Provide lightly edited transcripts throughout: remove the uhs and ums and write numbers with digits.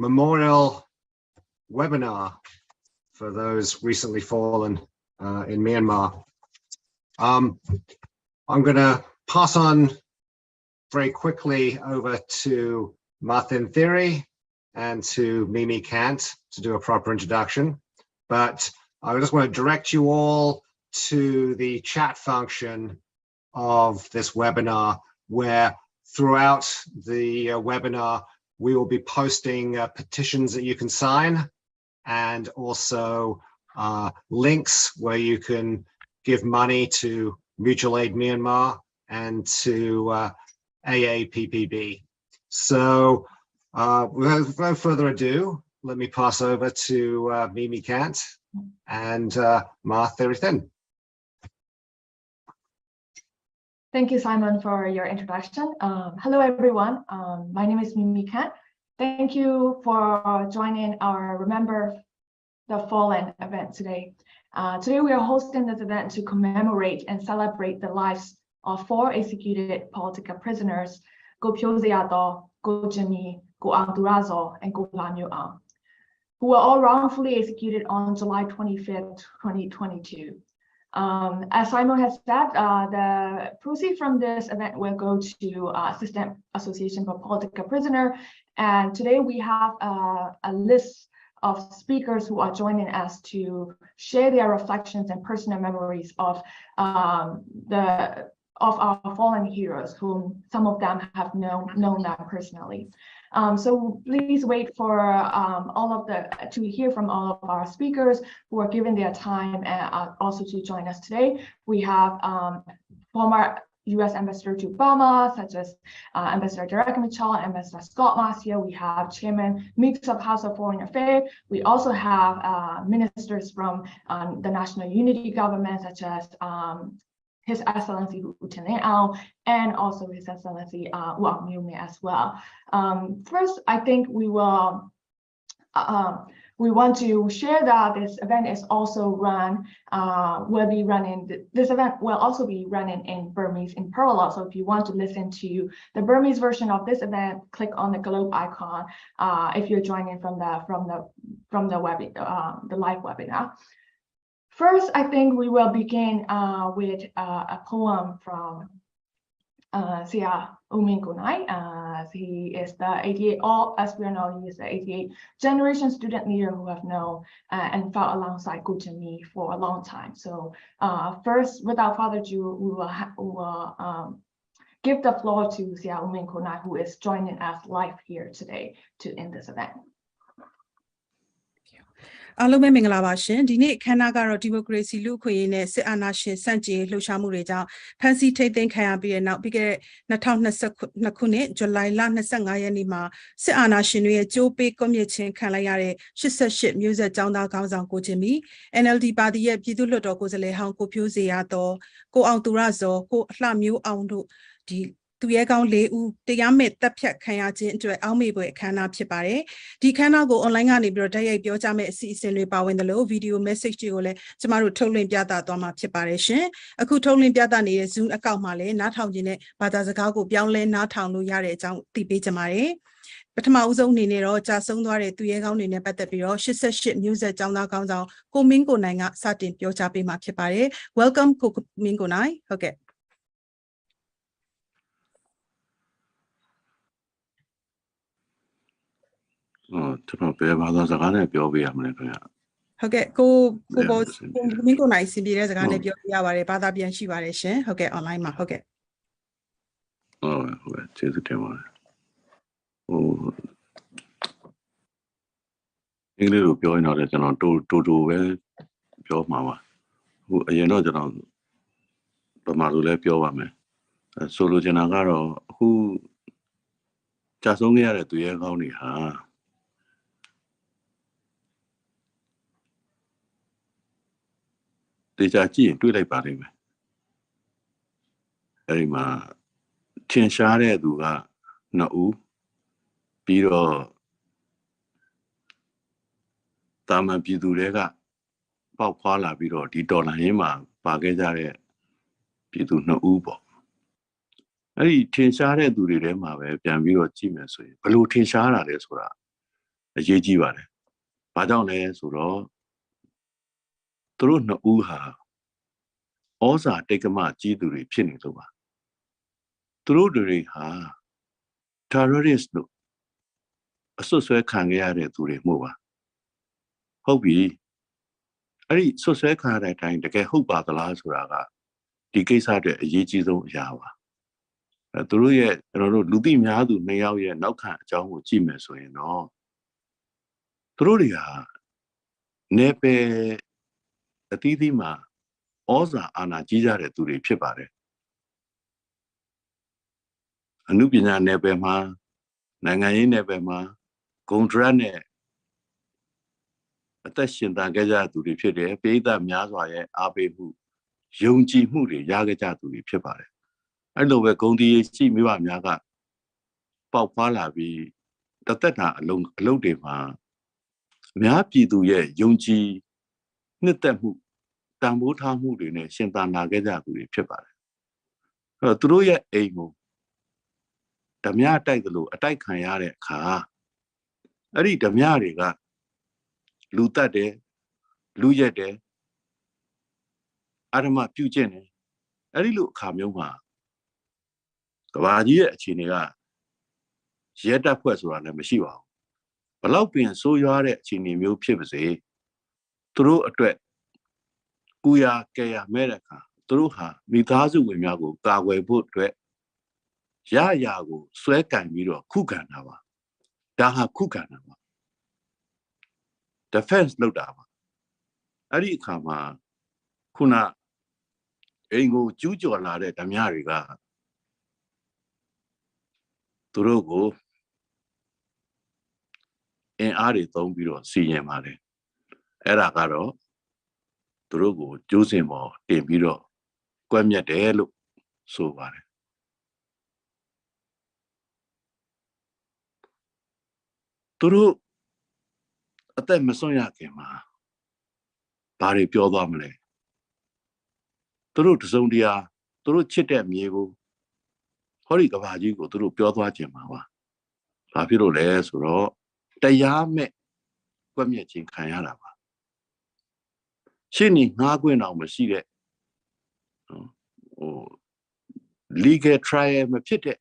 memorial webinar for those recently fallen in Myanmar. I'm going to pass on very quickly over to Ma Thinn Thiri and to Me Me Khant to do a proper introduction, but I just want to direct you all to the chat function of this webinar, where throughout the webinar we will be posting petitions that you can sign, and also links where you can give money to Mutual Aid Myanmar and to AAPPB. So without no further ado, let me pass over to Me Me Khant and Ma Thinn. Thank you, Simon, for your introduction. Hello, everyone. My name is Me Me Khant. Thank you for joining our Remember the Fallen event today. Today, we are hosting this event to commemorate and celebrate the lives of 4 executed political prisoners, Phyo Zeya Thaw, Jimmy, Aung, and Aung, who were all wrongfully executed on July 25th, 2022. As Simon has said, the proceeds from this event will go to Assistant Association for Political Prisoner. And today we have a list of speakers who are joining us to share their reflections and personal memories of our fallen heroes, whom some of them have known them personally. So please wait for to hear from all of our speakers who are giving their time and also to join us today. We have former U.S. Ambassador to Burma, such as Ambassador Marciel, Ambassador Scot Marciel. We have Chairman Meeks of House of Foreign Affairs. We also have ministers from the National Unity Government, such as His Excellency Lieutenant Aung, and also His Excellency Aung as well. First, I think we want to share that this event is also this event will also be running in Burmese in parallel. So if you want to listen to the Burmese version of this event, click on the globe icon if you're joining from the live webinar. First, I think we will begin with a poem from Sia Khant. He is the 88, as we know, he is the 88 generation student leader who have known and fought alongside me for a long time. So first, without further ado, we will give the floor to Sia Khant, who is joining us live here today to end this event. Alome Mingalabashin, Dini Kanagaro democracy Lukuine, Se Anashin, Sanji, Lushamureja, Pansy Tating Kayabi, and now bigger Natam Nakune, July Nasangayanima, Se Anashin, Jope, Commutin, Kalayare, she says ship music down the Gaza go to me, NLD body yet Pidulo Gozale, Hanko Phyo Zeya Thaw, go out to Razo, go Flamu Aung. Tuyegang Leu, the Yamit, the Piak Kayati into an Almebo Kana Pipare. The Kana go online on Ibroda, Biojame season about when the low video message to Ole, tomorrow tolling Biada Doma Piparation. A good tolling Biadani soon a Kaumale, not how you but as a Gago Bianle, not town Luyare, Tibetamare. But Mauzo Nino, Jasonare, Tuyegang in a better bureau, she says ship news at Jana Ganza, go Mingo Nanga, Satin, Biojapi Mapipare. Welcome, Cook Mingo Nai. Okay. Okay, go Mingo nice in the Gana Biavare, Bada Bianchi, okay, online ma, okay. Oh, cheers the camera. Oh, English will be in order to do well, Pure Mama, who you know that on Pamarule Pure Mame, Solo Janagaro, who just only had to hear only her. They are keen to like Barry. Erima Chinshare Duga Nau Piro Tama Pidurega Paula Piro, Didona Hima, Pagazare Pidu no Ubo. I Chinshare Durirema, Pianvio Chimes, Blue Chinshara, that's what ရေးကြီးပါတယ်။ဘာကြောင့်လဲဆိုတော့သူတို့နှစ်ဦးဟာဩဇာတိတ်ကမကြီးသူတွေဖြစ်နေလို့ပါ။သူတို့တွေဟာ terrorist လို့အဆွဆွဲခံရတဲ့သူတွေမို့ပါ။ဟုတ်ပြီ။အဲ့ဒီဆွဆွဲခံရတဲ့အတိုင်းတကယ်ဟုတ်ပါသလားဆိုတာကဒီကိစ္စအတွက်အရေးကြီးဆုံးအရာပါ။သူတို့ရဲ့ကျွန်တော်တို့လူသိများသူနှစ်ယောက်ရဲ့နောက်ခံအကြောင်းကိုကြည့်မယ်ဆိုရင်တော့သူတို့တွေဟာနေပယ်အသီးသီးမှာဩဇာအာဏာကြီးကြတဲ့သူတွေဖြစ်ပါတယ်အမှုပညာနယ်ပယ်မှာနိုင်ငံရေးနယ်ပယ်မှာဂုံဒရက်နဲ့အသက်ရှင်သန်ခဲ့ကြသူတွေဖြစ်တယ်ပြည်သက်များစွာရဲ့အားပေးမှုယုံကြည်မှုတွေရခဲ့ကြသူတွေဖြစ်ပါတယ်အဲ့လိုပဲဂုံတီးရှိမိဘများကပေါက်ဖွာလာပြီးတသက်တာအလုံးတွေမှာအများပြည်သူရဲ့ယုံကြည်နှစ်သက်မှုတန်ဖိုးထားမှုတွေနဲ့ရှင်သန်လာခဲ့ကြသူတွေဖြစ်ပါတယ်အဲ့တော့သူတို့ရဲ့အိမ်ကိုဓမြတိုက်သလိုအတိုက်ခံရတဲ့အခါအဲ့ဒီဓမြတွေကလူတတ်တယ်လူရက်တယ်အဓမ္မပြုကျင့်တယ်အဲ့ဒီလိုအခါမျိုးမှာကဘာကြီးရဲ့အခြေအနေကရဲတပ်ဖွဲ့ဆိုတာလည်းမရှိပါဘူးဘလောက်ပင်ဆိုးရွားတဲ့အခြေအနေမျိုးဖြစ်ပါစေသူတို့အတွက်ကူရကဲရမဲ့တဲ့အခါသူတို့ဟာမိသားစုဝင်များကိုကာကွယ်ဖို့အတွက်ရရာကိုဆွဲကင်ပြီးတော့ခုခံတာပါဒါဟာခုခံတာပါ defense လုပ်တာပါအဲ့ဒီအခါမှာခုနအိမ်ကိုကျူးကျော်လာတဲ့ဓမြတွေကသူတို့ကိုအင်အားတွေသုံးပြီးတော့စီရင်ပါတယ်အဲ့ဒါကတော့သူတို့ကိုကျိုးစင်ပေါ်တင်ပြီးတော့ကွက်မြက်တယ်လို့ဆိုပါတယ်သူတို့အသက်မစွန့်ရခင်မှာဘာတွေပြောသွားမလဲသူတို့တစုံတရာသူတို့ချစ်တဲ့မြေကိုဟောဒီကဘာကြီးကိုသူတို့ပြောသွားခြင်းမှာပါဘာဖြစ်လို့လဲဆိုတော့တရားမဲ့ကွက်မြက်ခြင်းခံရတာပါရှင်းနေငှားခွင့်တော့မရှိတဲ့legal trial မဖြစ်တဲ့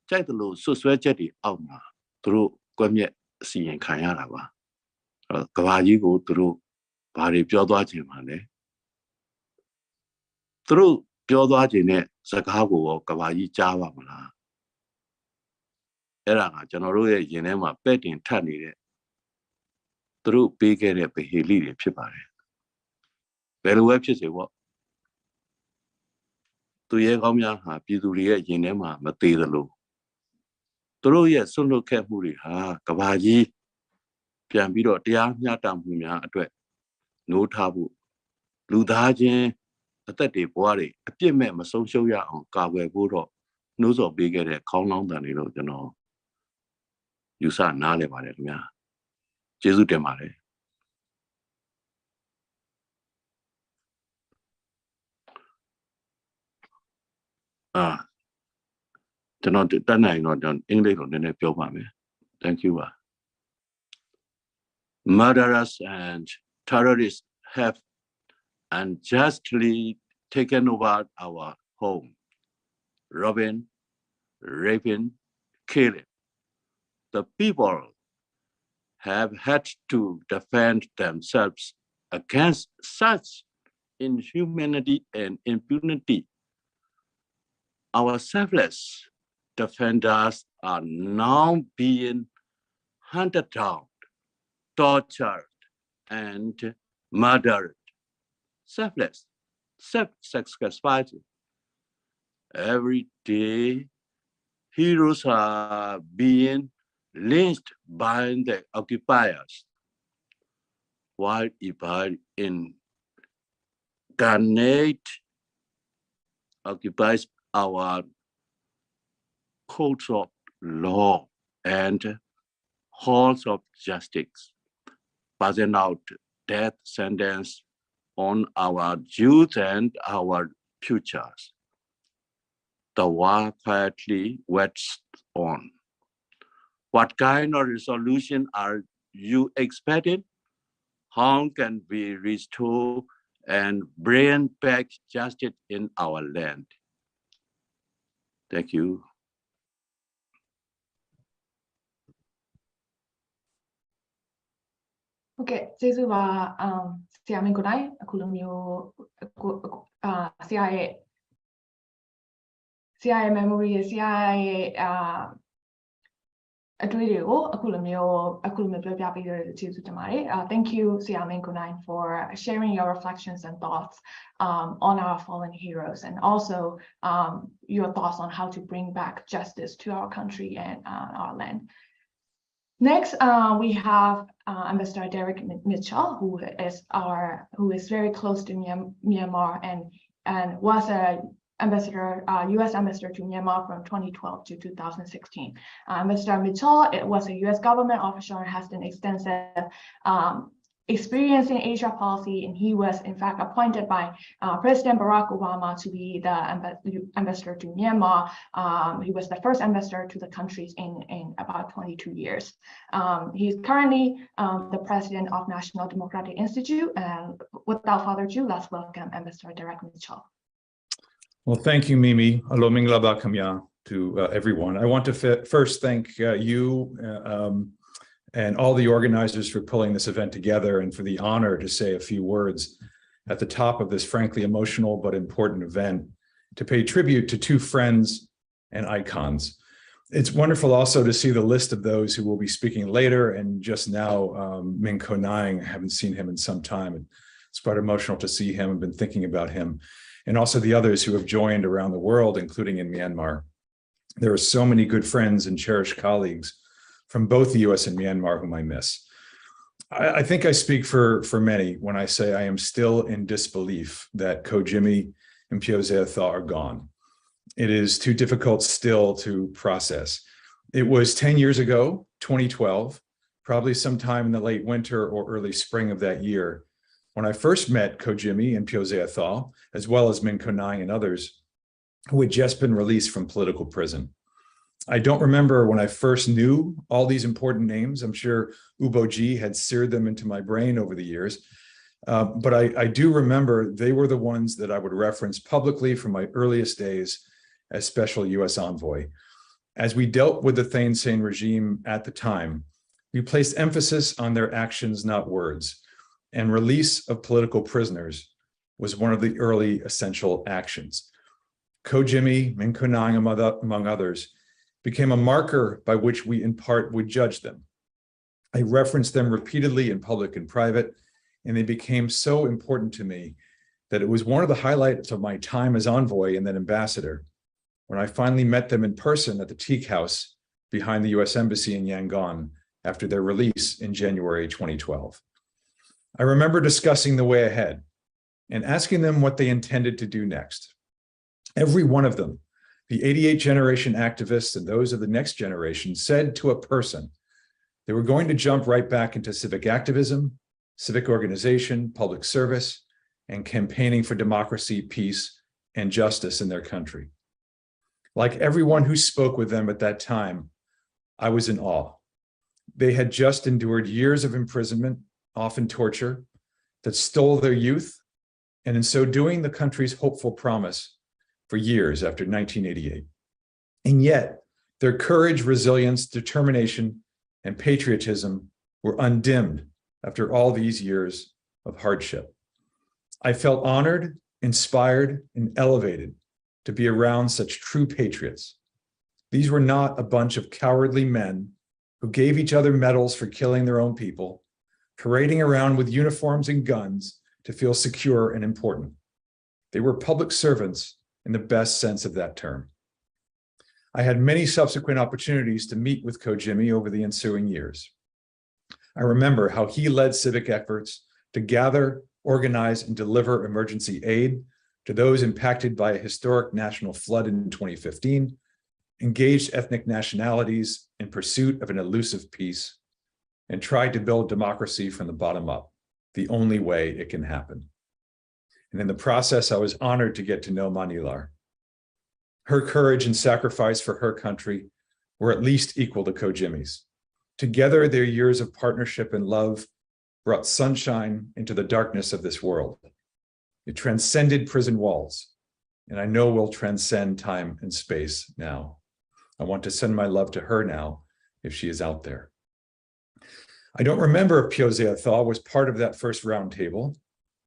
ကြိုက်တယ်လို့ဆွဆွဲချက်တွေအောက်မှာသူတို့ကွက်မြက်အစီရင်ခံရတာပါကဘာကြီးကိုသူတို့ဘာတွေပြောသွားခြင်းမှာလဲသူတို့ပြောသွားခြင်းနဲ့စကားကိုကဘာကြီးကြားပါမလားအဲ့ဒါကကျွန်တော်တို့ရဲ့ယင်ထဲမှာပဲ့တင်ထပ်နေတဲ့သူတို့ပေးခဲ့တဲ့ဗဟေလိတွေဖြစ်ပါတယ်ဘယ်လိုပဲဖြစ်စေပေါ့သူရဲကောင်းများဟာပြည်သူတွေရဲ့ယင်ထဲမှာမသေးသလိုသူတို့ရဲ့ဆွန့်လွတ်ခဲ့မှုတွေဟာကဘာကြီးပြန်ပြီးတော့တရားမျှတမှုများအတွက်နိုးထားဖို့လူသားချင်းအသက်တွေဘဝတွေအပြစ်မဲ့မဆုံးရှုံးရအောင်ကာကွယ်ဖို့တော့နှိုးဆော်ပေးခဲ့တဲ့ခေါင်းလောင်းတန်တွေလို့ကျွန်တော်ယူဆနားလည်ပါတယ်ခင်ဗျာကျေးဇူးတင်ပါတယ်ကျွန်တော်တတ်နိုင်တော့ကျွန်တော်အင်္ဂလိပ်လိုနည်းနည်းပြောပါမယ် Thank you Murderers and terrorists have unjustly taken over our home robbing raping killing the people have had to defend themselves against such inhumanity and impunity our selfless defenders are now being hunted down, tortured, and murdered. Selfless, self-sacrificing. Every day, heroes are being lynched by the occupiers, while evil incarnate occupies our courts of law and halls of justice, passing out death sentence on our youth and our futures. The war quietly waits on, What kind of resolution are you expecting? How can we restore and bring back justice in our land? Thank you. ဟုတ်ကဲ့ကျေးဇူးပါဆရာမင်းကိုနိုင်အခုလိုမျိုးဆရာရဲ့ memory ဆရာရဲ့အတွေ့တွေကိုအခုလိုမျိုးပြောပြပေးရတဲ့ကျေးဇူးတင်ပါတယ် Thank you ဆရာမင်းကိုနိုင် for sharing your reflections and thoughts on our fallen heroes and also your thoughts on how to bring back justice to our country and our land. Next, we have Ambassador Derek Mitchell, who is very close to Myanmar and was a U.S. ambassador to Myanmar from 2012 to 2016. Ambassador Mitchell was a U.S. government official and has an extensive experience in Asia policy, and he was in fact appointed by President Barack Obama to be the ambassador to Myanmar. He was the first ambassador to the countries in about 22 years. He's currently the president of National Democratic Institute. And without further ado, let's welcome Ambassador Derek Mitchell. Well, thank you, Mimi. Alo minglaba kamya to everyone. I want to first thank you and all the organizers for pulling this event together and for the honor to say a few words at the top of this frankly emotional but important event to pay tribute to two friends and icons. It's wonderful also to see the list of those who will be speaking later, and just now Min Ko Naing, I haven't seen him in some time. It's quite emotional to see him. I've been thinking about him, and also the others who have joined around the world, including in Myanmar. There are so many good friends and cherished colleagues from both the US and Myanmar whom I miss. I think I speak for many when I say I am still in disbelief that Ko Jimmy and Phyo Zeya Thaw are gone. It is too difficult still to process. It was 10 years ago, 2012, probably sometime in the late winter or early spring of that year, when I first met Ko Jimmy and Phyo Zeya Thaw, as well as Min Ko Naing and others who had just been released from political prison. I don't remember when I first knew all these important names. I'm sure Uboji had seared them into my brain over the years. But I do remember they were the ones that I would reference publicly from my earliest days as special US envoy. As we dealt with the Thein Sein regime at the time, we placed emphasis on their actions, not words. And release of political prisoners was one of the early essential actions. Ko Jimmy, Min Ko Naing, among others, became a marker by which we in part would judge them. I referenced them repeatedly in public and private, and they became so important to me that it was one of the highlights of my time as envoy and then ambassador when I finally met them in person at the Teak House behind the US Embassy in Yangon after their release in January 2012. I remember discussing the way ahead and asking them what they intended to do next. Every one of them, the 88 generation activists and those of the next generation, said to a person they were going to jump right back into civic activism, civic organization, public service, and campaigning for democracy, peace, and justice in their country. Like everyone who spoke with them at that time, I was in awe. They had just endured years of imprisonment, often torture, that stole their youth, and in so doing, the country's hopeful promise for years after 1988. And yet, their courage, resilience, determination, and patriotism were undimmed after all these years of hardship. I felt honored, inspired, and elevated to be around such true patriots. These were not a bunch of cowardly men who gave each other medals for killing their own people, parading around with uniforms and guns to feel secure and important. They were public servants in the best sense of that term. I had many subsequent opportunities to meet with Ko Jimmy over the ensuing years. I remember how he led civic efforts to gather, organize, and deliver emergency aid to those impacted by a historic national flood in 2015, engaged ethnic nationalities in pursuit of an elusive peace, and tried to build democracy from the bottom up, the only way it can happen. And in the process, I was honored to get to know Manilar. Her courage and sacrifice for her country were at least equal to Ko Jimmy's. Together, their years of partnership and love brought sunshine into the darkness of this world. It transcended prison walls, and I know will transcend time and space now. I want to send my love to her now, if she is out there. I don't remember if Phyo Zeya Thaw was part of that first roundtable,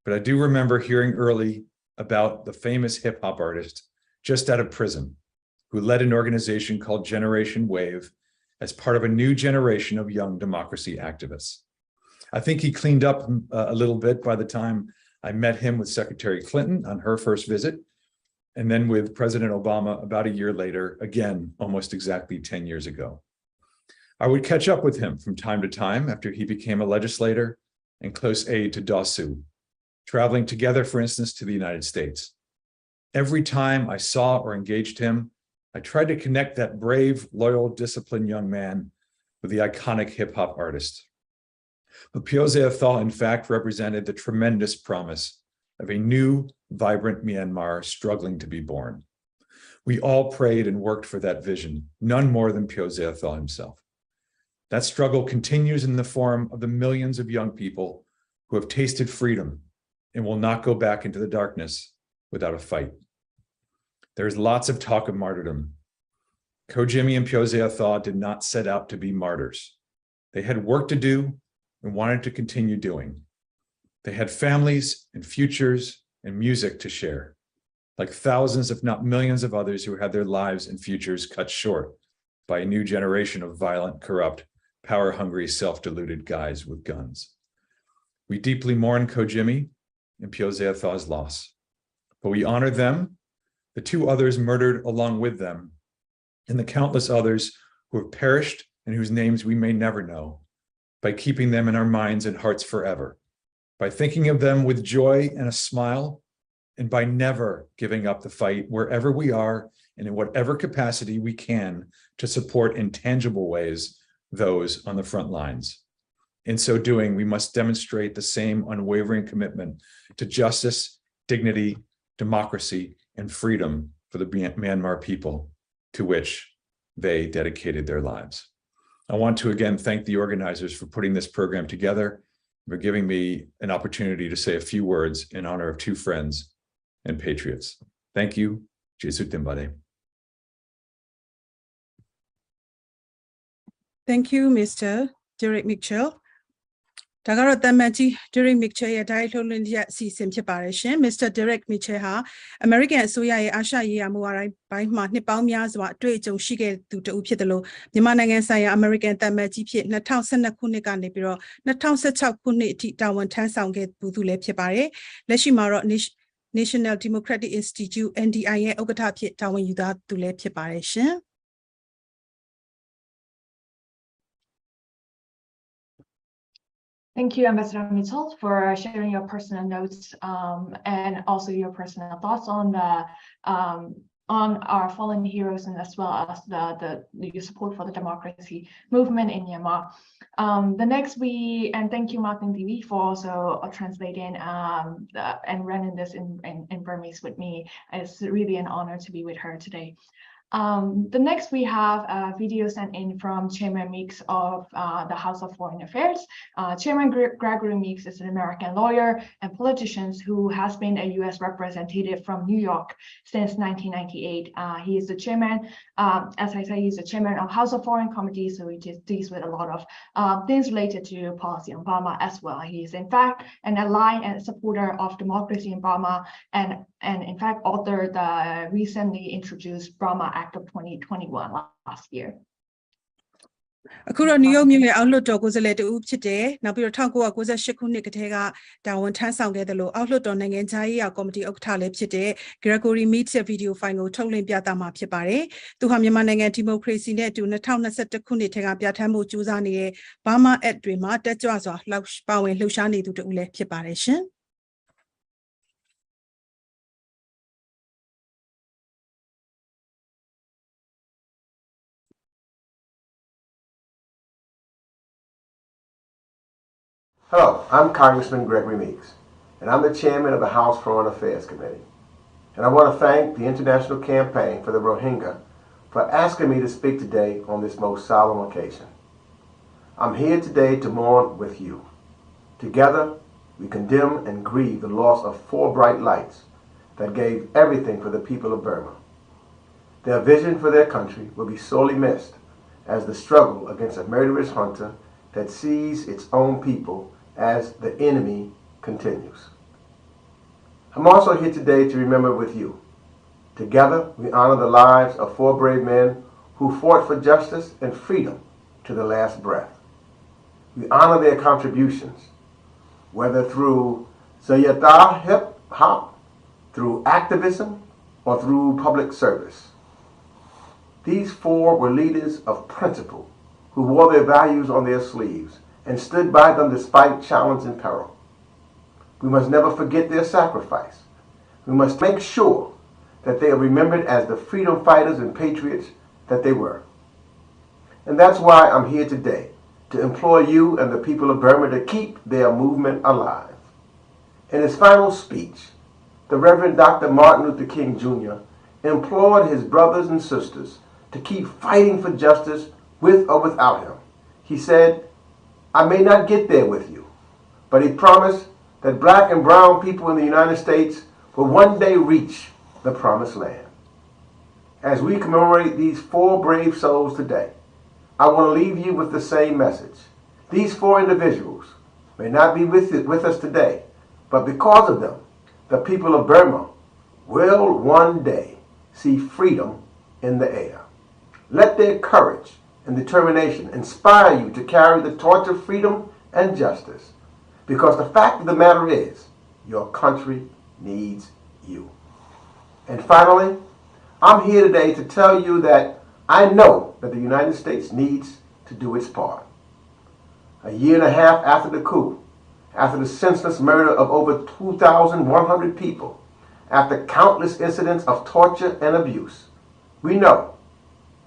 but I do remember hearing early about the famous hip hop artist just out of prison, who led an organization called Generation Wave as part of a new generation of young democracy activists. I think he cleaned up a little bit by the time I met him with Secretary Clinton on her first visit, and then with President Obama about a year later, again, almost exactly 10 years ago. I would catch up with him from time to time after he became a legislator and close aide to Daw Suu, traveling together, for instance, to the United States. Every time I saw or engaged him, I tried to connect that brave, loyal, disciplined young man with the iconic hip hop artist. But Phyo Zeya Thaw, in fact, represented the tremendous promise of a new, vibrant Myanmar struggling to be born. We all prayed and worked for that vision, none more than Phyo Zeya Thaw himself. That struggle continues in the form of the millions of young people who have tasted freedom and will not go back into the darkness without a fight. There's lots of talk of martyrdom. Ko Jimmy and Phyo Zeya Thaw did not set out to be martyrs. They had work to do and wanted to continue doing. They had families and futures and music to share, like thousands, if not millions of others who had their lives and futures cut short by a new generation of violent, corrupt, power-hungry, self-deluded guys with guns. We deeply mourn Ko Jimmy and Phyo Zeya Thaw's loss, but we honor them, the two others murdered along with them, and the countless others who have perished and whose names we may never know, by keeping them in our minds and hearts forever, by thinking of them with joy and a smile, and by never giving up the fight wherever we are and in whatever capacity we can to support in tangible ways those on the front lines. In so doing, we must demonstrate the same unwavering commitment to justice, dignity, democracy, and freedom for the Myanmar people, to which they dedicated their lives. I want to again thank the organizers for putting this program together, for giving me an opportunity to say a few words in honor of two friends and patriots. Thank you. Jesu Timbade. Thank you, Mr. Derek Mitchell. ဒါကတော့တမန်ကြီး Derek Mitchell ရဲ့ Direct ထုတ်လွှင့်ချက်အစီအစဉ်ဖြစ်ပါတယ်ရှင် Mr. Derek Mitchell ဟာ American အစိုးရရဲ့အာရှရေးရာမူဝါဒပိုင်းမှာနှစ်ပေါင်းများစွာအတွေ့အကြုံရှိခဲ့သူတဦးဖြစ်တယ်လို့မြန်မာနိုင်ငံဆိုင်ရာ American တမန်ကြီးဖြစ်2012ခုနှစ်ကနေပြီးတော့2016ခုနှစ်အထိတာဝန်ထမ်းဆောင်ခဲ့သူလည်းဖြစ်ပါတယ်လက်ရှိမှာတော့ National Democratic Institute NDI ရဲ့ဥက္ကဋ္ဌဖြစ်တာဝန်ယူထားသူလည်းဖြစ်ပါတယ်ရှင် Thank you, Ambassador Mitchell, for sharing your personal notes and also your personal thoughts on our fallen heroes and as well as the support for the democracy movement in Myanmar. And thank you, Ma Thinn Thiri, for also translating and running this in Burmese with me. It's really an honor to be with her today. The next we have a video sent in from Chairman Meeks of the House of Foreign Affairs. Chairman Gregory Meeks is an American lawyer and politician who has been a U.S. representative from New York since 1998. He is the chairman, as I say, he's the chairman of House of Foreign Committee, so he just deals with a lot of things related to policy on Burma as well. He is in fact an ally and supporter of democracy in Burma and in fact authored the recently introduced Burma Act of 2021 last year. အခုတော့ New York မြို့ရဲ့အောက်လွှတ်တော်ကိုယ်စားလှယ်တဦးဖြစ်တယ်နောက်ပြီးတော့1998ခုနှစ်ကတည်းကတာဝန်ထမ်းဆောင်ခဲ့တယ်လို့အောက်လွှတ်တော်နိုင်ငံခြားရေးရာကော်မတီဥက္ကဋ္ဌလည်းဖြစ်တဲ့ Gregory Meeks ရဲ့ဗီဒီယိုဖိုင်ကိုထုတ်လွှင့်ပြသမှာဖြစ်ပါတယ်သူဟာမြန်မာနိုင်ငံဒီမိုကရေစီနဲ့အတူ2021ခုနှစ်ထဲကပြဋ္ဌာန်းဖို့ကြိုးစားနေတဲ့ Burma Act တွေမှာတက်ကြွစွာပါဝင်လှုပ်ရှားနေသူတဦးလည်းဖြစ်ပါတယ်ရှင် Hello, I'm Congressman Gregory Meeks, and I'm the chairman of the House Foreign Affairs Committee. And I want to thank the International Campaign for the Rohingya for asking me to speak today on this most solemn occasion. I'm here today to mourn with you. Together, we condemn and grieve the loss of 4 bright lights that gave everything for the people of Burma. Their vision for their country will be sorely missed as the struggle against a murderous junta that sees its own people as the enemy continues. I'm also here today to remember with you. Together, we honor the lives of 4 brave men who fought for justice and freedom to the last breath. We honor their contributions, whether through Zeya Thaw hip-hop, through activism, or through public service. These 4 were leaders of principle who wore their values on their sleeves and stood by them despite challenge and peril. We must never forget their sacrifice. We must make sure that they are remembered as the freedom fighters and patriots that they were. And that's why I'm here today, to implore you and the people of Burma to keep their movement alive. In his final speech, the Reverend Dr. Martin Luther King Jr. implored his brothers and sisters to keep fighting for justice with or without him. He said, "I may not get there with you," but he promised that black and brown people in the United States will one day reach the promised land. As we commemorate these 4 brave souls today, I want to leave you with the same message. These 4 individuals may not be with us today, but because of them, the people of Burma will one day see freedom in the air. Let their courage and determination inspire you to carry the torch of freedom and justice, because the fact of the matter is, your country needs you. And finally, I'm here today to tell you that I know that the United States needs to do its part. A year and a half after the coup, after the senseless murder of over 2,100 people, after countless incidents of torture and abuse, we know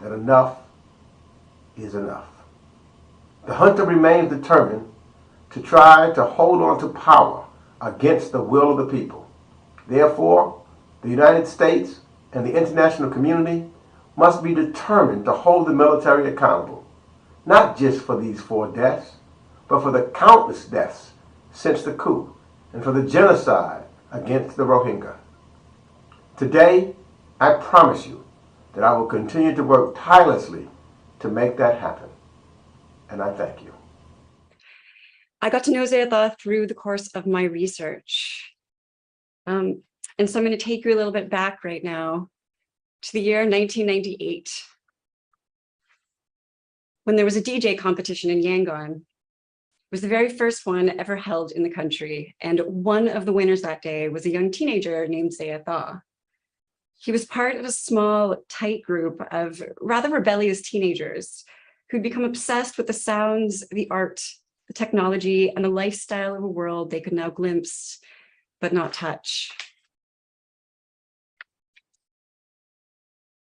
that enough is enough. The junta remains determined to try to hold on to power against the will of the people. Therefore, the United States and the international community must be determined to hold the military accountable, not just for these 4 deaths, but for the countless deaths since the coup and for the genocide against the Rohingya. Today, I promise you that I will continue to work tirelessly to make that happen. And I thank you. I got to know Zeya Thaw through the course of my research. And so I'm going to take you a little bit back right now to the year 1998, when there was a DJ competition in Yangon. It was the very first one ever held in the country, and one of the winners that day was a young teenager named Zeya Thaw. He was part of a small, tight group of rather rebellious teenagers who'd become obsessed with the sounds, the art, the technology, and the lifestyle of a world they could now glimpse, but not touch.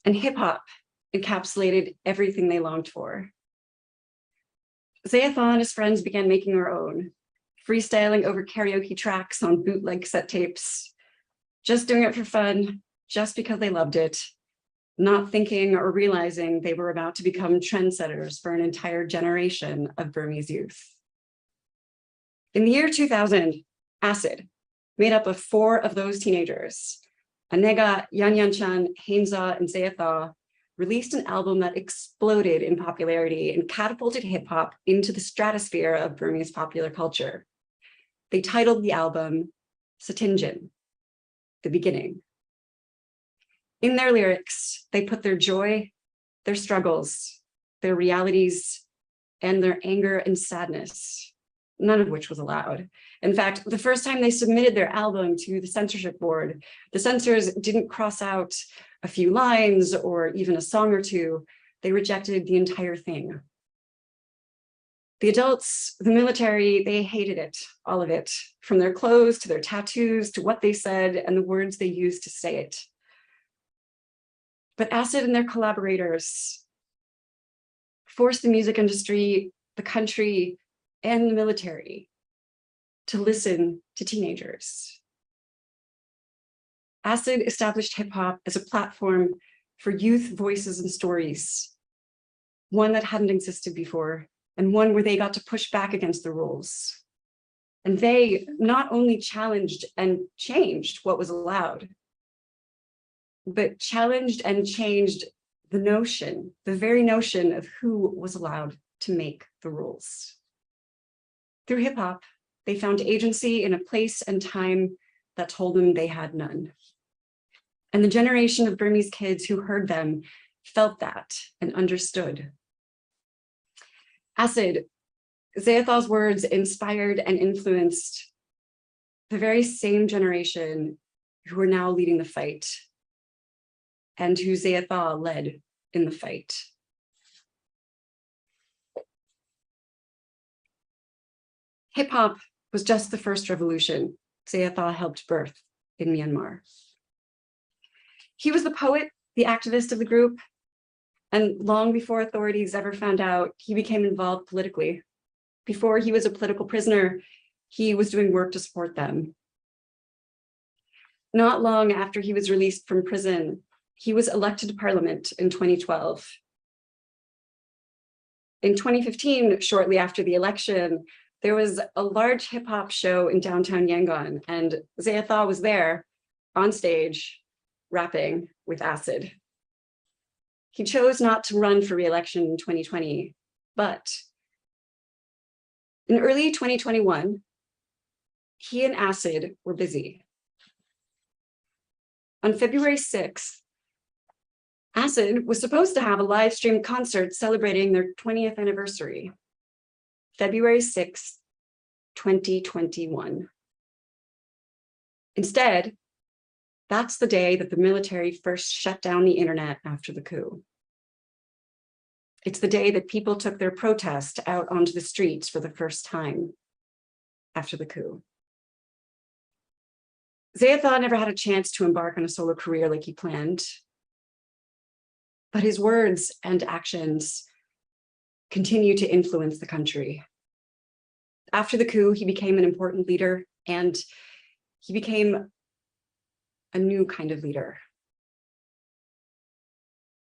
And hip-hop encapsulated everything they longed for. Zeya Thaw and his friends began making their own, freestyling over karaoke tracks on bootleg cassette tapes, just doing it for fun, just because they loved it, not thinking or realizing they were about to become trendsetters for an entire generation of Burmese youth. In the year 2000, MCed, made up of 4 of those teenagers, Anega, Yan Yan Chan, Hainza, and Zeya Thaw, released an album that exploded in popularity and catapulted hip-hop into the stratosphere of Burmese popular culture. They titled the album Satinjin, the beginning. In their lyrics, they put their joy, their struggles, their realities, and their anger and sadness, none of which was allowed. In fact, the first time they submitted their album to the censorship board, the censors didn't cross out a few lines or even a song or two. They rejected the entire thing. The adults, the military, they hated it, all of it, from their clothes to their tattoos to what they said and the words they used to say it. But MCed and their collaborators forced the music industry, the country, and the military to listen to teenagers. MCed established hip-hop as a platform for youth voices and stories, one that hadn't existed before and one where they got to push back against the rules. And they not only challenged and changed what was allowed, but challenged and changed the notion, the very notion of who was allowed to make the rules. Through hip hop, they found agency in a place and time that told them they had none. And the generation of Burmese kids who heard them felt that and understood. MCed, Zeya Thaw's words inspired and influenced the very same generation who are now leading the fight and who Zeya Thaw led in the fight. Hip hop was just the first revolution Zeya Thaw helped birth in Myanmar. He was the poet, the activist of the group, and long before authorities ever found out, he became involved politically. Before he was a political prisoner, he was doing work to support them. Not long after he was released from prison, he was elected to parliament in 2012. In 2015, shortly after the election, there was a large hip hop show in downtown Yangon, and Zeya Thaw was there on stage rapping with MCed. He chose not to run for re-election in 2020, but in early 2021, he and MCed were busy. On February 6th, MCed was supposed to have a live stream concert celebrating their 20th anniversary. February 6th, 2021. Instead, that's the day that the military first shut down the internet after the coup. It's the day that people took their protest out onto the streets for the first time after the coup. Zeya Thaw never had a chance to embark on a solo career like he planned, but his words and actions continue to influence the country. After the coup, he became an important leader, and he became a new kind of leader.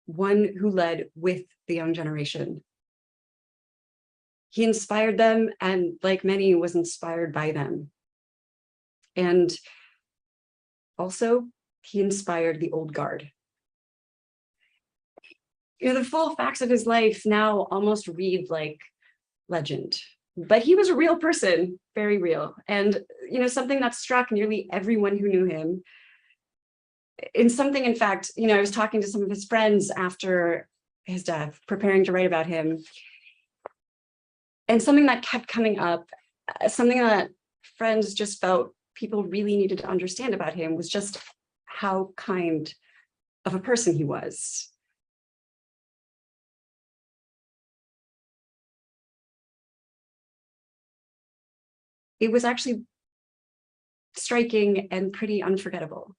One who led with the young generation. He inspired them, and like many, was inspired by them. And also, he inspired the old guard. You know, the full facts of his life now almost read like legend, but he was a real person, very real. And, you know, something that struck nearly everyone who knew him. In something, in fact, you know, I was talking to some of his friends after his death, preparing to write about him. And something that kept coming up, something that friends just felt people really needed to understand about him, was just how kind of a person he was. It was actually striking and pretty unforgettable.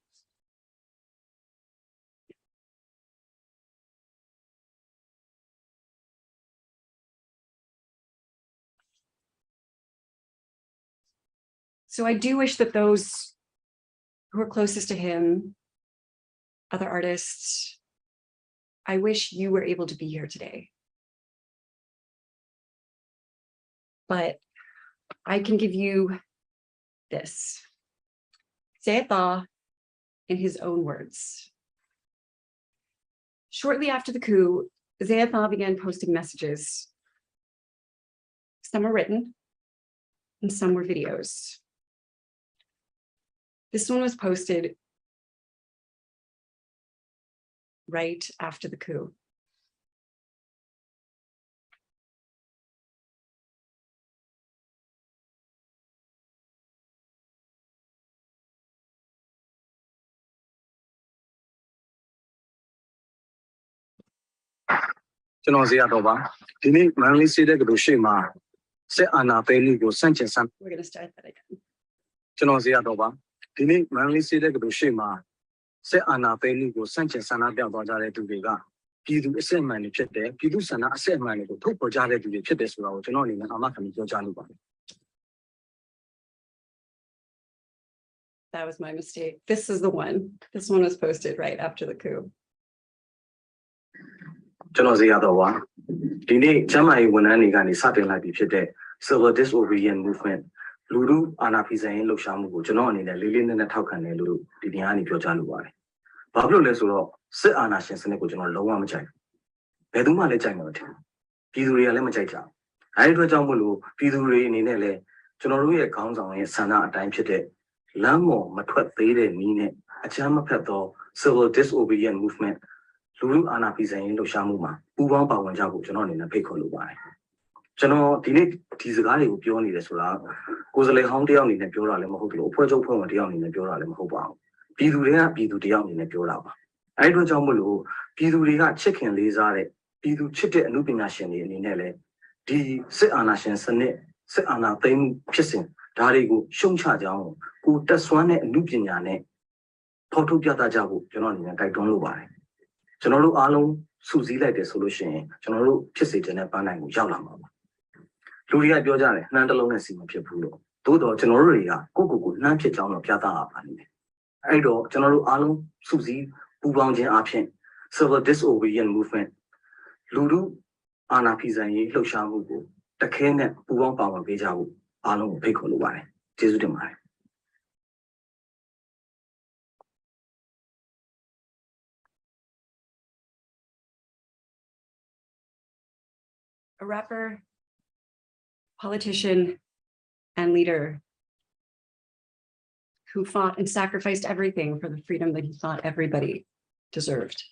So I do wish that those who are closest to him, other artists, I wish you were able to be here today. But I can give you this. Zeya Thaw in his own words. Shortly after the coup, Zeya Thaw began posting messages. Some were written and some were videos. This one was posted right after the coup. We're going to start that again. That was my mistake. This is the one. This one was posted right after the coup. Phyo Zeya Thaw. Dini Jamai Wanani Gani Satin like the civil disobedient movement. Lulu Anapisan Lokshamu, Jonon in the Lilin and the Taukan Lulu, Diani Piojalu. Pablo Lesuro, Sit Anash and Seneco General Lowamachai. Peduma Lechang, Piduria Lemachacha. I do Jamulu, Piduri Ninele, General accounts on his Sana time chete. Lamo, Matwat Thede, Nine, a Chama Peto, civil disobedient movement. Lulu Anapisan Loshamuma, Uwan Pawanjabu, Jonon in a Pecolubai. General Dinik Tizagari would be only the Sula, Gozale Houndian in the Pura Lemoho, Puerto Pomadian in the Pura Lemoho. Piduria, Pidudian in the Pura. I do Jamulu, Piduria chicken lizare, Pidu chitte and lupination in Nele, D. Sit Anashan Sane, Sit Anna Thing Pissing, Darigo, Shuncha Jam, who does one and lupinane, Porto Piata Jabu, Jonon in a Titan Lubai. General Alum, Susie like the solution, General Pissit and a Panang Jalama. Luria Biojare, Nandalone Sim Piapulo, Dodo Genoria, Gogo, Nanchitown Piata Apani. Ido, General Alum, Susie, Bubanjin Apien, civil disobedient movement. Lulu, Anna Pizani, Loshamu, the Kenya, Buban Power Bejawu, Alum Picoluai, Jesudemai. A rapper, politician, and leader who fought and sacrificed everything for the freedom that he thought everybody deserved.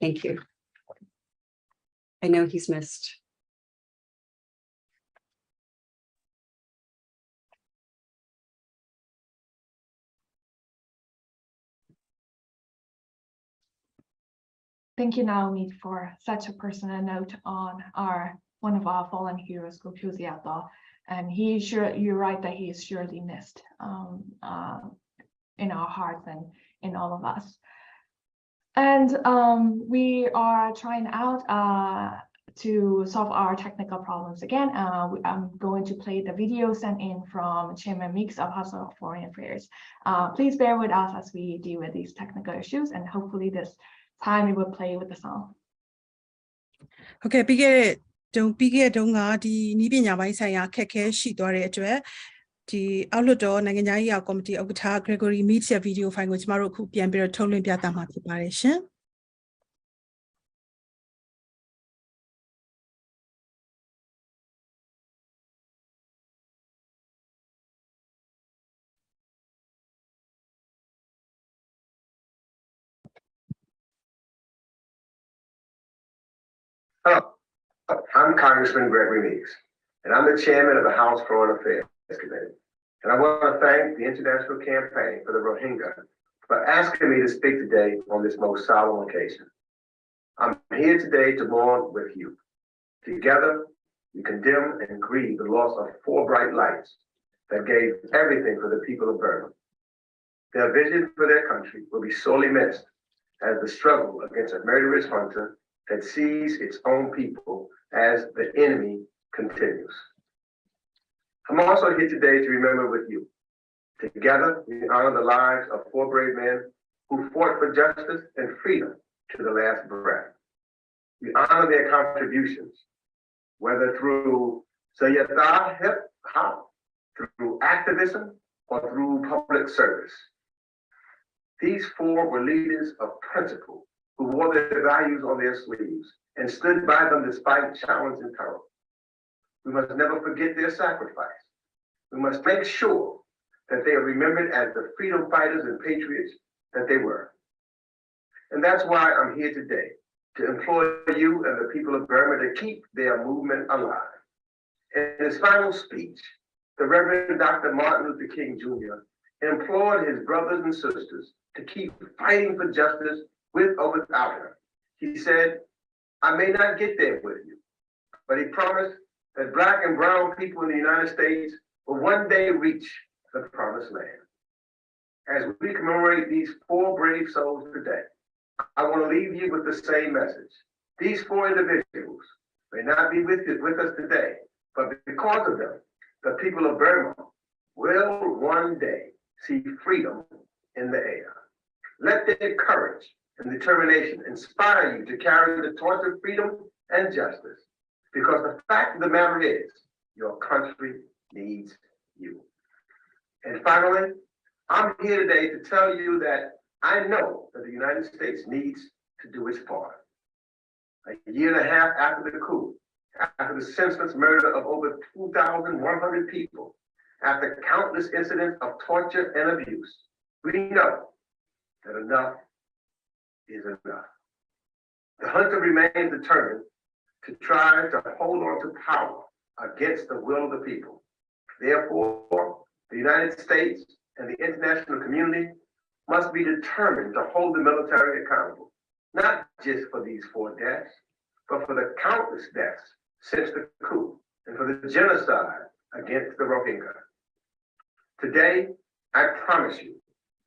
Thank you. I know he's missed. Thank you, Naomi, for such a personal note on one of our fallen heroes, Phyo Zeya Thaw. And you're right that he is surely missed in our hearts and in all of us. And we are trying out to solve our technical problems again. I'm going to play the video sent in from Chairman Meeks of House of Foreign Affairs. Please bear with us as we deal with these technical issues, and hopefully this time we will play with the song. Okay, begin. Don't begin. Don't the Nibina by saying Keke she do it. The outlaw Nanganya committee of Gregory meets a video fine which Maroku and Bear totally Piata preparation. Hello, I'm Congressman Gregory Meeks, and I'm the chairman of the House Foreign Affairs Committee. And I want to thank the International Campaign for the Rohingya for asking me to speak today on this most solemn occasion. I'm here today to mourn with you. Together, we condemn and grieve the loss of 4 bright lights that gave everything for the people of Burma. Their vision for their country will be sorely missed as the struggle against a murderous junta that sees its own people as the enemy continues. I'm also here today to remember with you. Together, we honor the lives of 4 brave men who fought for justice and freedom to the last breath. We honor their contributions, whether through Zeya Thaw, through activism, or through public service. These 4 were leaders of principle who wore their values on their sleeves and stood by them despite challenge and peril. We must never forget their sacrifice. We must make sure that they are remembered as the freedom fighters and patriots that they were. And that's why I'm here today, to implore you and the people of Burma to keep their movement alive. In his final speech, the Reverend Dr. Martin Luther King Jr. implored his brothers and sisters to keep fighting for justice with or without him. He said, I may not get there with you, but he promised that Black and brown people in the United States will one day reach the promised land. As we commemorate these 4 brave souls today, I want to leave you with the same message. These 4 individuals may not be with us today, but because of them, the people of Burma will one day see freedom in the air. Let their courage and determination inspire you to carry the torch of freedom and justice. Because the fact of the matter is, your country needs you. And finally, I'm here today to tell you that I know that the United States needs to do its part. A year and a half after the coup, after the senseless murder of over 2,100 people, after countless incidents of torture and abuse, we know that enough is enough. The junta remains determined to try to hold on to power against the will of the people. Therefore, the United States and the international community must be determined to hold the military accountable, not just for these 4 deaths, but for the countless deaths since the coup and for the genocide against the Rohingya. Today, I promise you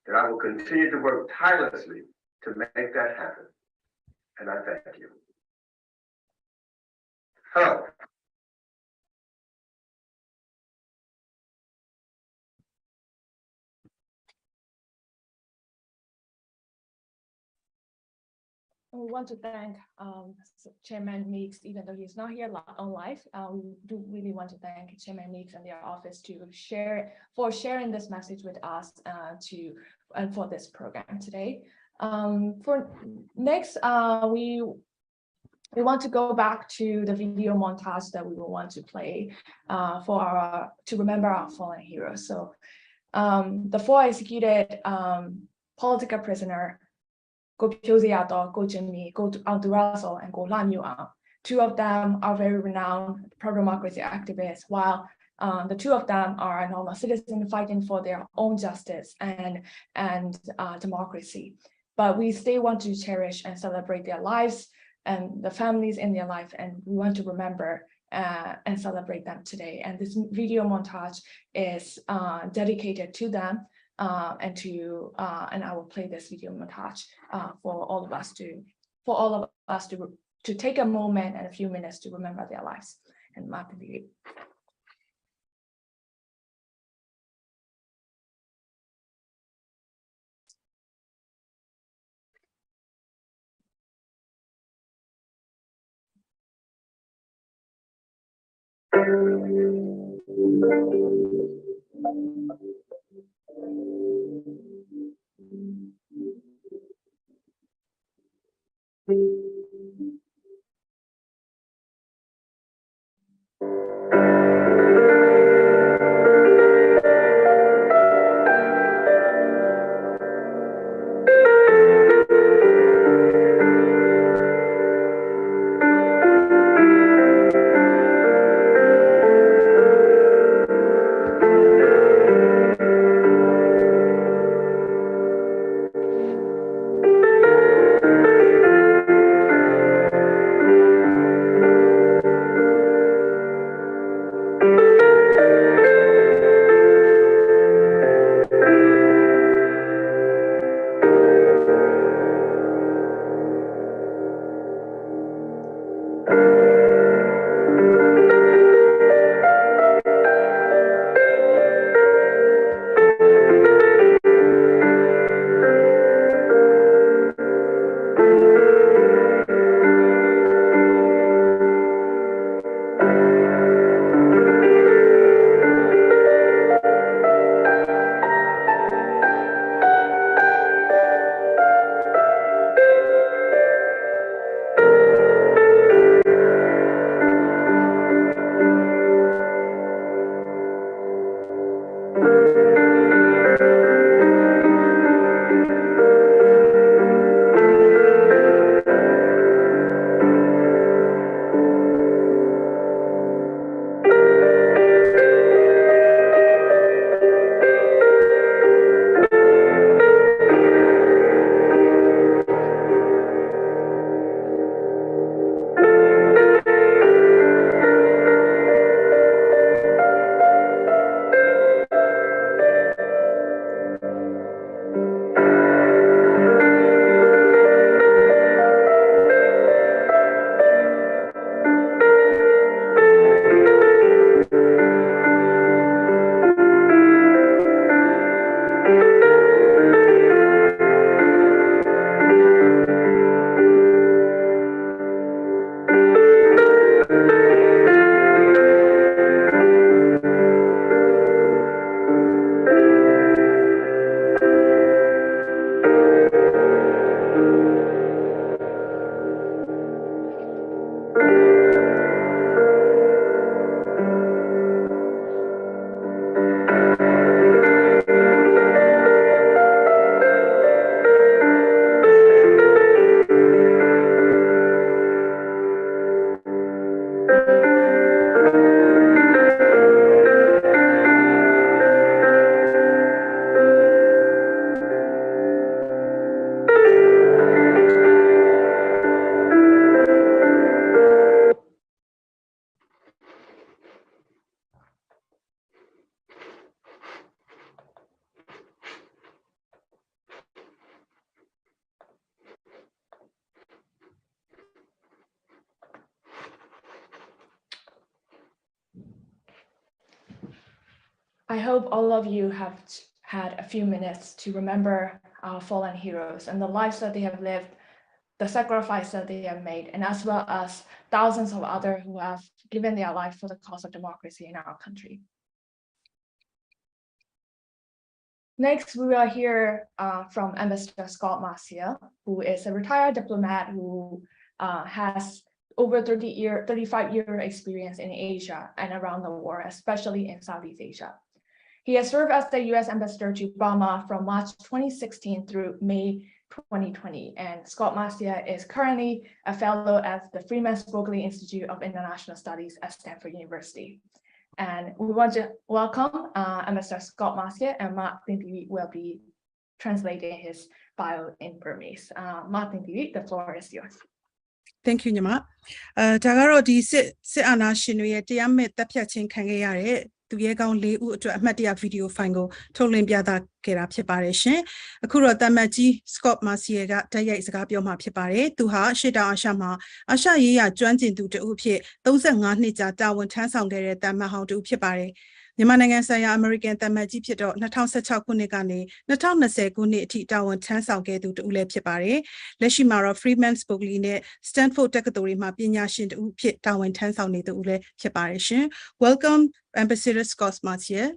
that I will continue to work tirelessly to make that happen. And I thank you. Hello. We want to thank Chairman Meeks, even though he's not here on live. We do really want to thank Chairman Meeks and their office for sharing this message with us and for this program today. For next, we want to go back to the video montage that we will want to play to remember our fallen heroes. So the 4 executed political prisoner, Go Phyo Zeya Thaw, Go Jimmy, Go Dobriansky, and Go Aung. 2 of them are very renowned pro-democracy activists, while the 2 of them are normal citizens fighting for their own justice and democracy. But we still want to cherish and celebrate their lives and the families in their life, and we want to remember and celebrate them today. And this video montage is dedicated to them. And I will play this video montage for all of us to take a moment and a few minutes to remember their lives. And Ma Thinn Thiri. I hope all of you have had a few minutes to remember our fallen heroes and the lives that they have lived, the sacrifice that they have made, and as well as thousands of others who have given their life for the cause of democracy in our country. Next, we will hear from Ambassador Scot Marciel, who is a retired diplomat who has over 35-year experience in Asia and around the world, especially in Southeast Asia. He has served as the U.S. Ambassador to Burma from March 2016 through May 2020, and Scot Marciel is currently a fellow at the Freeman Spokane Institute of International Studies at Stanford University. And we want to welcome Ambassador Scot Marciel, and Ma Thinn Thiri will be translating his bio in Burmese. Ma Thinn Thiri, the floor is yours. Thank you ညီမဒါကတော့ဒီစစ်အာဏာရှင်တွေရဲ့တရားမဲ့တပ်ဖြတ်ခြင်းခံခဲ့ရတဲ့သူရဲကောင်း၄ဦးအတွက်အမှတ်တရဗီဒီယိုဖိုင်ကိုထုတ်လွှင့်ပြသခဲ့တာဖြစ်ပါတယ်ရှင်အခုတော့တမတ်ကြီး Scot Marciel ကတိုက်ရိုက်စကားပြောမှာဖြစ်ပါတယ်သူဟာရှေ့တောင်အာရှမှာအာရှရေးရာကျွမ်းကျင်သူတဦးအဖြစ်35နှစ်ကြာတာဝန်ထမ်းဆောင်ခဲ့တဲ့တမတ်ဟောင်းတဦးဖြစ်ပါတယ်မြန်မာနိုင်ငံဆိုင်ရာ American တမတ်ကြီးဖြစ်တော့2016ခုနှစ်ကနေ2020ခုနှစ်အထိတာဝန်ထမ်းဆောင်ခဲ့သူတဦးလည်းဖြစ်ပါတယ်လက်ရှိမှာတော့ Freeman Spokane နဲ့ Stanford တက္ကသိုလ်တွေမှာပညာရှင်တဦးဖြစ်တာဝန်ထမ်းဆောင်နေသူဦးလည်းဖြစ်ပါတယ်ရှင် Welcome Ambassador Scot Marciel.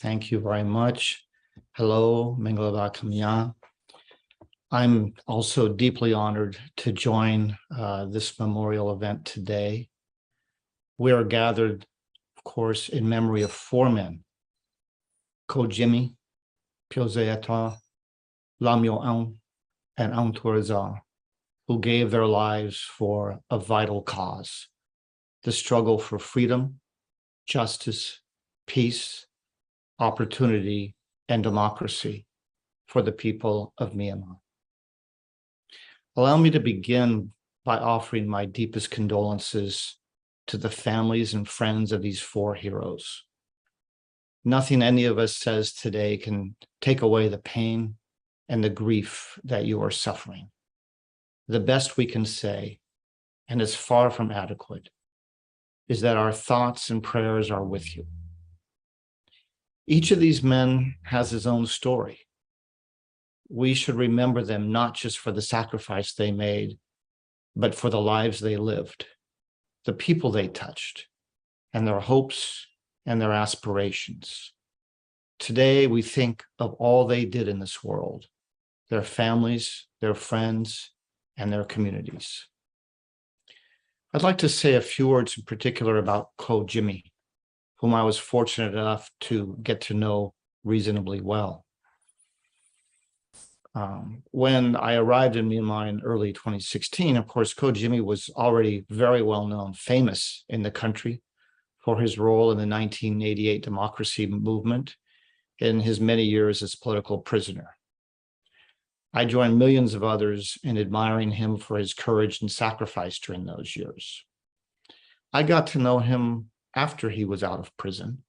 Thank you very much. Hello, Mingalaba Kamya. I'm also deeply honored to join this memorial event today. We are gathered, of course, in memory of four men, Ko Jimmy, Phyo Zeya Thaw, Aung, and Aung who gave their lives for a vital cause, the struggle for freedom, justice, peace, opportunity, and democracy for the people of Myanmar. Allow me to begin by offering my deepest condolences to the families and friends of these four heroes. Nothing any of us says today can take away the pain and the grief that you are suffering. The best we can say, and it's far from adequate, is that our thoughts and prayers are with you. Each of these men has his own story. We should remember them not just for the sacrifice they made, but for the lives they lived, the people they touched, and their hopes and their aspirations. Today, we think of all they did in this world, their families, their friends, and their communities. I'd like to say a few words in particular about Ko Jimmy, whom I was fortunate enough to get to know reasonably well. When I arrived in Myanmar in early 2016, of course, Ko Jimmy was already very well known, famous in the country for his role in the 1988 democracy movement in his many years as political prisoner. I joined millions of others in admiring him for his courage and sacrifice during those years. I got to know him after he was out of prison.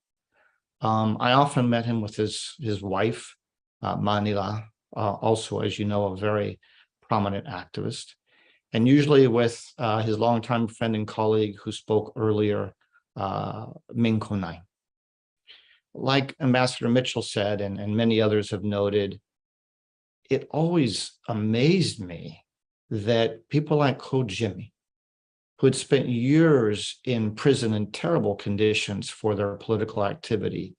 I often met him with his wife, Manila, also, as you know, a very prominent activist, and usually with his longtime friend and colleague who spoke earlier, Ming Khant. Like Ambassador Mitchell said, and many others have noted, it always amazed me that people like Ko Jimmy, who had spent years in prison in terrible conditions for their political activity,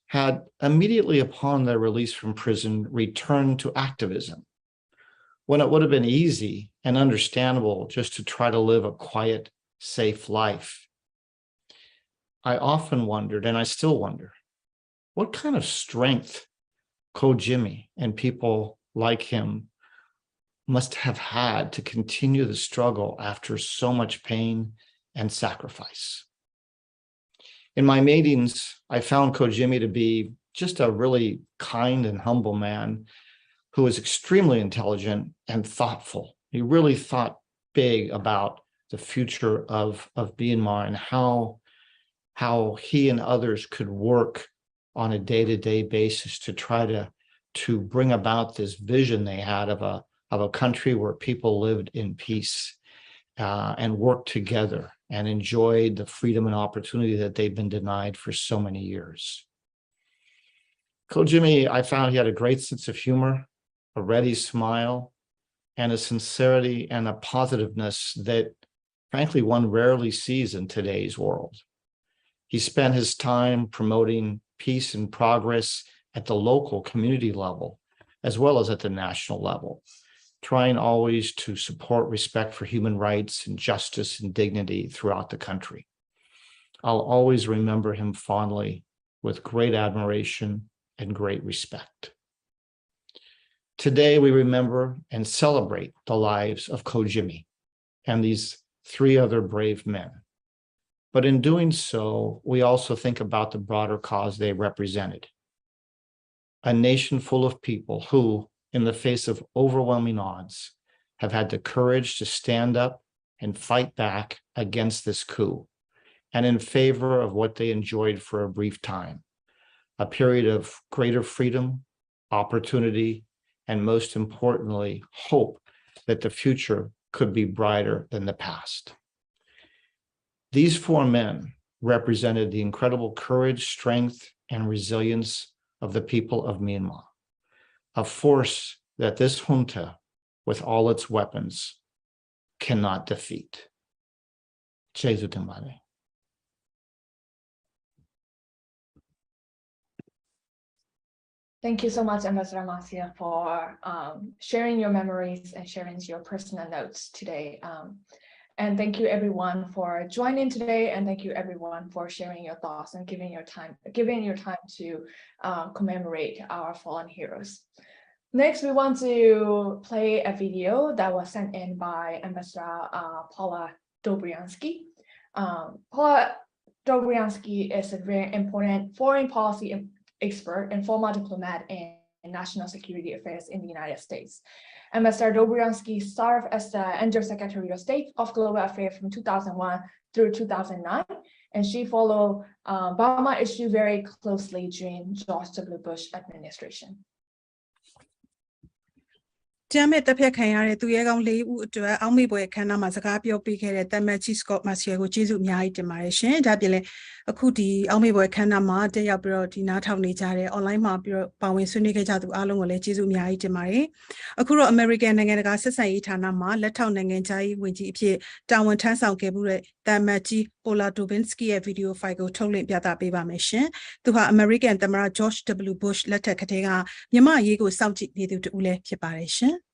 had immediately upon their release from prison returned to activism, when it would have been easy and understandable just to try to live a quiet, safe life. I often wondered, and I still wonder, what kind of strength Ko Jimmy and people like him must have had to continue the struggle after so much pain and sacrifice. In my meetings, I found Ko Jimmy to be just a really kind and humble man who was extremely intelligent and thoughtful. He really thought big about the future of Myanmar and how he and others could work on a day-to-day basis to try to bring about this vision they had of a country where people lived in peace and worked together and enjoyed the freedom and opportunity that they've been denied for so many years. Ko Jimmy, I found he had a great sense of humor, a ready smile, and a sincerity and a positiveness that, frankly, one rarely sees in today's world. He spent his time promoting peace and progress at the local community level, as well as at the national level, trying always to support respect for human rights and justice and dignity throughout the country. I'll always remember him fondly with great admiration and great respect. Today, we remember and celebrate the lives of Ko Jimmy and these 3 other brave men. But in doing so, we also think about the broader cause they represented. A nation full of people who, in the face of overwhelming odds, have had the courage to stand up and fight back against this coup, and in favor of what they enjoyed for a brief time, a period of greater freedom, opportunity, and most importantly, hope that the future could be brighter than the past. These 4 men represented the incredible courage, strength, and resilience of the people of Myanmar, a force that this junta, with all its weapons, cannot defeat. Jesu Tamale. Thank you so much, Ambassador Marciel, for sharing your memories and sharing your personal notes today. And thank you everyone for joining today, and thank you everyone for sharing your thoughts and giving your time to commemorate our fallen heroes. Next, we want to play a video that was sent in by Ambassador Paula Dobriansky. Paula Dobriansky is a very important foreign policy expert and former diplomat in national security affairs in the United States. Ambassador Dobriansky served as the Undersecretary of State of Global Affairs from 2001 through 2009, and she followed Burma issue very closely during George W. Bush administration. ကျမ်းမဲ့တပ်ဖြတ်ခံရတဲ့သူရဲကောင်း၄ဦးအတွက်အောက်မေ့ပွဲအခမ်းအနားမှာစကားပြောပေးခဲ့တဲ့တမန်ကြီး Scot မာဆီယယ်ကိုကျေးဇူးအများကြီးတင်ပါတယ်ရှင်။ဒါပြင်လည်းအခုဒီအောက်မေ့ပွဲအခမ်းအနားမှာတက်ရောက်ပြီးတော့ဒီနားထောင်နေကြတဲ့ online မှာပြီးတော့ပါဝင်ဆွေးနွေးခဲ့ကြသူအားလုံးကိုလည်းကျေးဇူးအများကြီးတင်ပါတယ်။အခုတော့ American နိုင်ငံတကာဆက်ဆံရေးဌာနမှာလက်ထောက်နိုင်ငံခြားရေးဝန်ကြီးအဖြစ်တာဝန်ထမ်းဆောင်ခဲ့မှုတဲ့တမန်ကြီး Paula Dobriansky ရဲ့ video file ကိုထုတ်လွှင့်ပြသပေးပါမယ်ရှင်။သူဟာ American သမ္မတ George W. Bush လက်ထက်ကတည်းကမြန်မာရေးကိုစောင့်ကြည့်နေသူတူလည်းဖြစ်ပါတယ်ရှင်။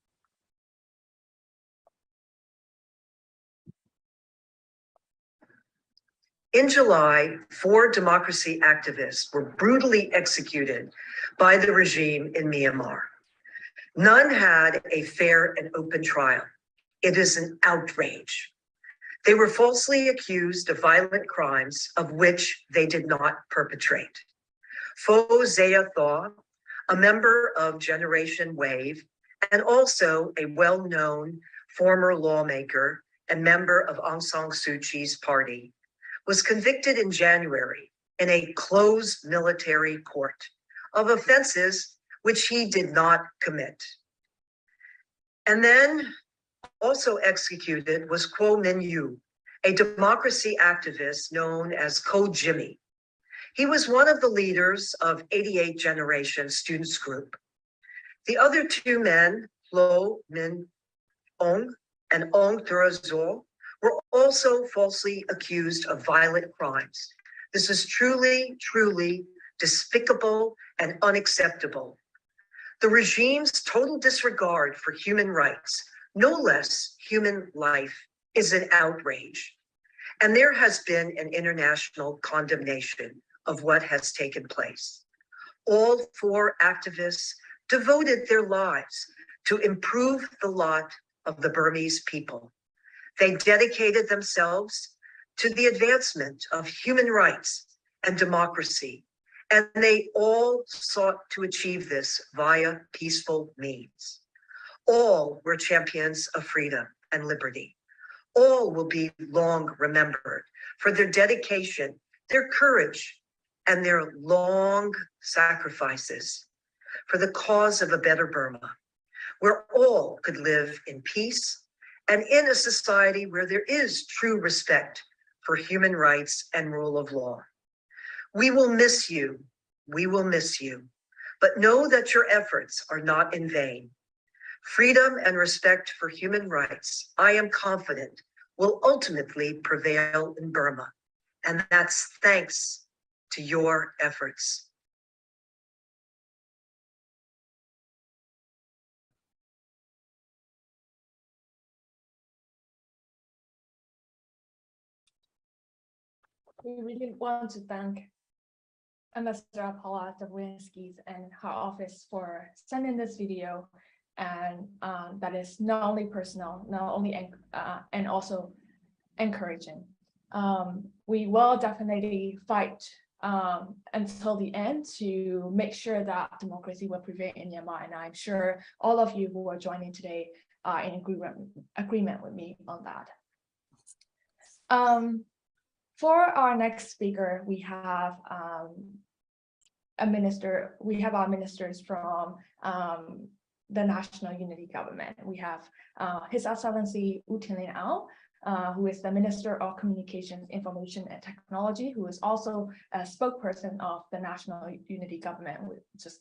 In July, 4 democracy activists were brutally executed by the regime in Myanmar. None had a fair and open trial. It is an outrage. They were falsely accused of violent crimes of which they did not perpetrate. Phyo Zeya Thaw, a member of Generation Wave, and also a well-known former lawmaker and member of Aung San Suu Kyi's party, was convicted in January in a closed military court of offenses which he did not commit. And then also executed was Ko Min Yu, a democracy activist known as Ko Jimmy. He was one of the leaders of 88 Generation Students Group. The other 2 men, Lo Min Aung and Aung Thuro, were also falsely accused of violent crimes. This is truly, truly despicable and unacceptable. The regime's total disregard for human rights, no less human life, is an outrage. And there has been an international condemnation of what has taken place. All 4 activists devoted their lives to improve the lot of the Burmese people. They dedicated themselves to the advancement of human rights and democracy, and they all sought to achieve this via peaceful means. All were champions of freedom and liberty. All will be long remembered for their dedication, their courage, and their long sacrifices for the cause of a better Burma, where all could live in peace and in a society where there is true respect for human rights and rule of law. We will miss you. We will miss you. But know that your efforts are not in vain. Freedom and respect for human rights, I am confident, will ultimately prevail in Burma. And that's thanks to your efforts. We really want to thank Ambassador Paula Dobriansky and her office for sending this video, and that is not only personal, not only and also encouraging. We will definitely fight until the end to make sure that democracy will prevail in Myanmar, and I'm sure all of you who are joining today are in agreement with me on that. For our next speaker, we have a minister. We have our ministers from the National Unity Government. We have His Excellency U Thinn Aung, who is the Minister of Communications, Information and Technology, who is also a spokesperson of the National Unity Government, which is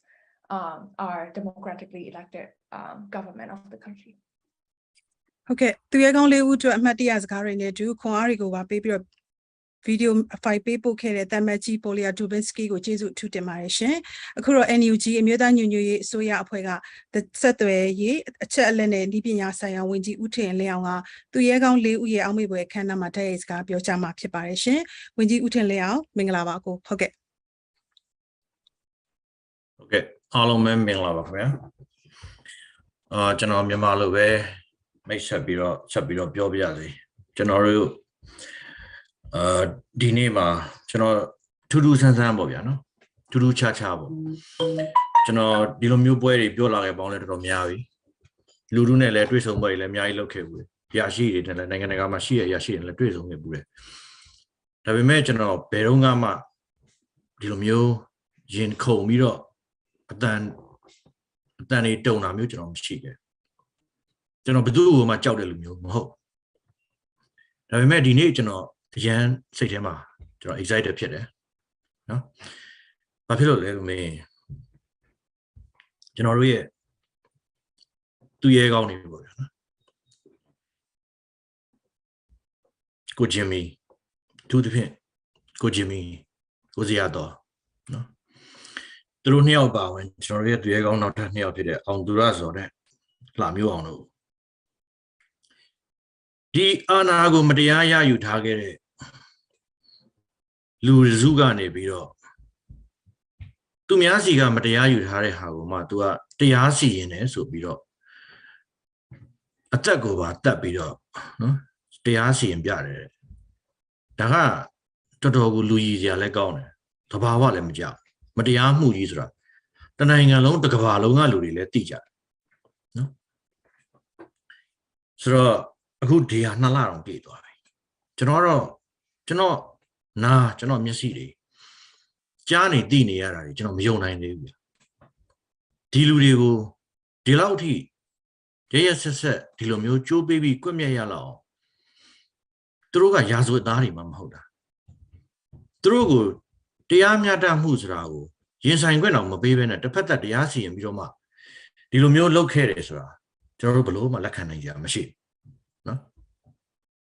our democratically elected government of the country. Okay, သူရဲ့ကောင်းလေးဦးတို့အမှတ်တရစကားတွေနဲ့အတူခွန်အားတွေကိုပါပေးပြီးတော့ video file ပေးပို့ခဲ့တဲ့တမန်ကြီး Paula Dobriansky ကိုကျေးဇူးအထူးတင်ပါတယ်ရှင်။အခုတော့ NUG အမျိုးသားညီညွတ်ရေးအစိုးရအဖွဲ့ကဆက်သွယ်ရေးအချက်အလက်နဲ့ဤပညာဆိုင်ရာဝန်ကြီးဦးထင်လင်းအောင်ကသူရဲကောင်း၄ဦးရဲ့အောက်မေ့ပွဲအခမ်းအနားမှာတိုက်ရိုက်စကားပြောကြားမှာဖြစ်ပါတယ်ရှင်။ဝန်ကြီးဦးထင်လင်းအောင်မင်္ဂလာပါအကို။ဟုတ်ကဲ့ ဟုတ်ကဲ့အားလုံးပဲမင်္ဂလာပါခင်ဗျာ။ကျွန်တော်မြန်မာလိုပဲမိတ်ဆက်ပြီးတော့ပြောပြရစီ။ကျွန်တော်တို့ဒီနေ့မှာကျွန်တော်ထူးထူးဆန်းဆန်းပေါ့ဗျာနော်ထူးထူးခြားခြားပေါ့ကျွန်တော်ဒီလိုမျိုးပွဲတွေပြောလာခဲ့ပေါင်းလဲတော်တော်များပြီလူထုနဲ့လည်းတွေ့ဆုံပွဲတွေလည်းအများကြီးလုပ်ခဲ့ဘူးရရှိတွေနဲ့လည်းနိုင်ငံတကာမှာရှိရရှိတယ်လည်းတွေ့ဆုံခဲ့ဘူးတယ်ဒါပေမဲ့ကျွန်တော်ဘယ်တော့မှဒီလိုမျိုးရင်ခုန်ပြီးတော့အတန်တွေတုံတာမျိုးကျွန်တော်မရှိခဲ့ကျွန်တော်ဘယ်သူ့ကိုမှကြောက်တဲ့လူမျိုးမဟုတ်ဒါပေမဲ့ဒီနေ့ကျွန်တော်အရန်စိတ်ထဲမှာကျွန်တော် excited ဖြစ်တယ်နော်ဘာဖြစ်လို့လဲလို့မင်းကျွန်တော်တို့ရဲ့သူရဲကောင်းနေပြီပေါ့ဗျာနော်ကိုဂျင်မီသူတစ်ဖြင့်ကိုဂျင်မီကိုဇေယျတော်နော်သူတို့နှစ်ယောက်ပါဝင်ကျွန်တော်တို့ရဲ့သူရဲကောင်းနောက်ထပ်နှစ်ယောက်ဖြစ်တဲ့အောင်သူရဆိုတဲ့လှမျိုးအောင်တို့ဒီအာဏာကိုမတရားရယူထားခဲ့တဲ့လူစုကနေပြီးတော့သူများစီကမတရားယူထားတဲ့ဟာကိုမှ तू ကတရားစီရင်တယ်ဆိုပြီးတော့အသက်ကိုပါတတ်ပြီးတော့နော်တရားစီရင်ပြတယ်ဒါကတော်တော်ကိုလူကြီးစရာလည်းကောင်းတယ်တဘာဝလည်းမကြောက်မတရားမှုကြီးဆိုတာတနိုင်ငံလုံးတစ်ကမ္ဘာလုံးကလူတွေလည်းသိကြတယ်နော်ဆိုတော့အခုဒီဟာ2လတော့ပြည့်သွားပြီကျွန်တော်မျက်စိတွေကြားနေသိနေရတာတွေကျွန်တော်မယုံနိုင်သေးဘူးဒီလူတွေကိုဒီလောက်အထိရဆက်ဒီလိုမျိုးကြိုးပေးပြီးကွက်မြက်ရလောက်သူတို့ကရာဇဝတ်သားတွေမှမဟုတ်တာသူတို့ကိုတရားမျှတမှုဆိုတာကိုရင်ဆိုင်ခွင့်တော့မပေးဘဲနဲ့တစ်ဖက်သက်တရားစီရင်ပြီးတော့မှဒီလိုမျိုးလုပ်ခဲ့တယ်ဆိုတာကျွန်တော်တို့ဘယ်လို့မှလက်ခံနိုင်ကြမရှိနော်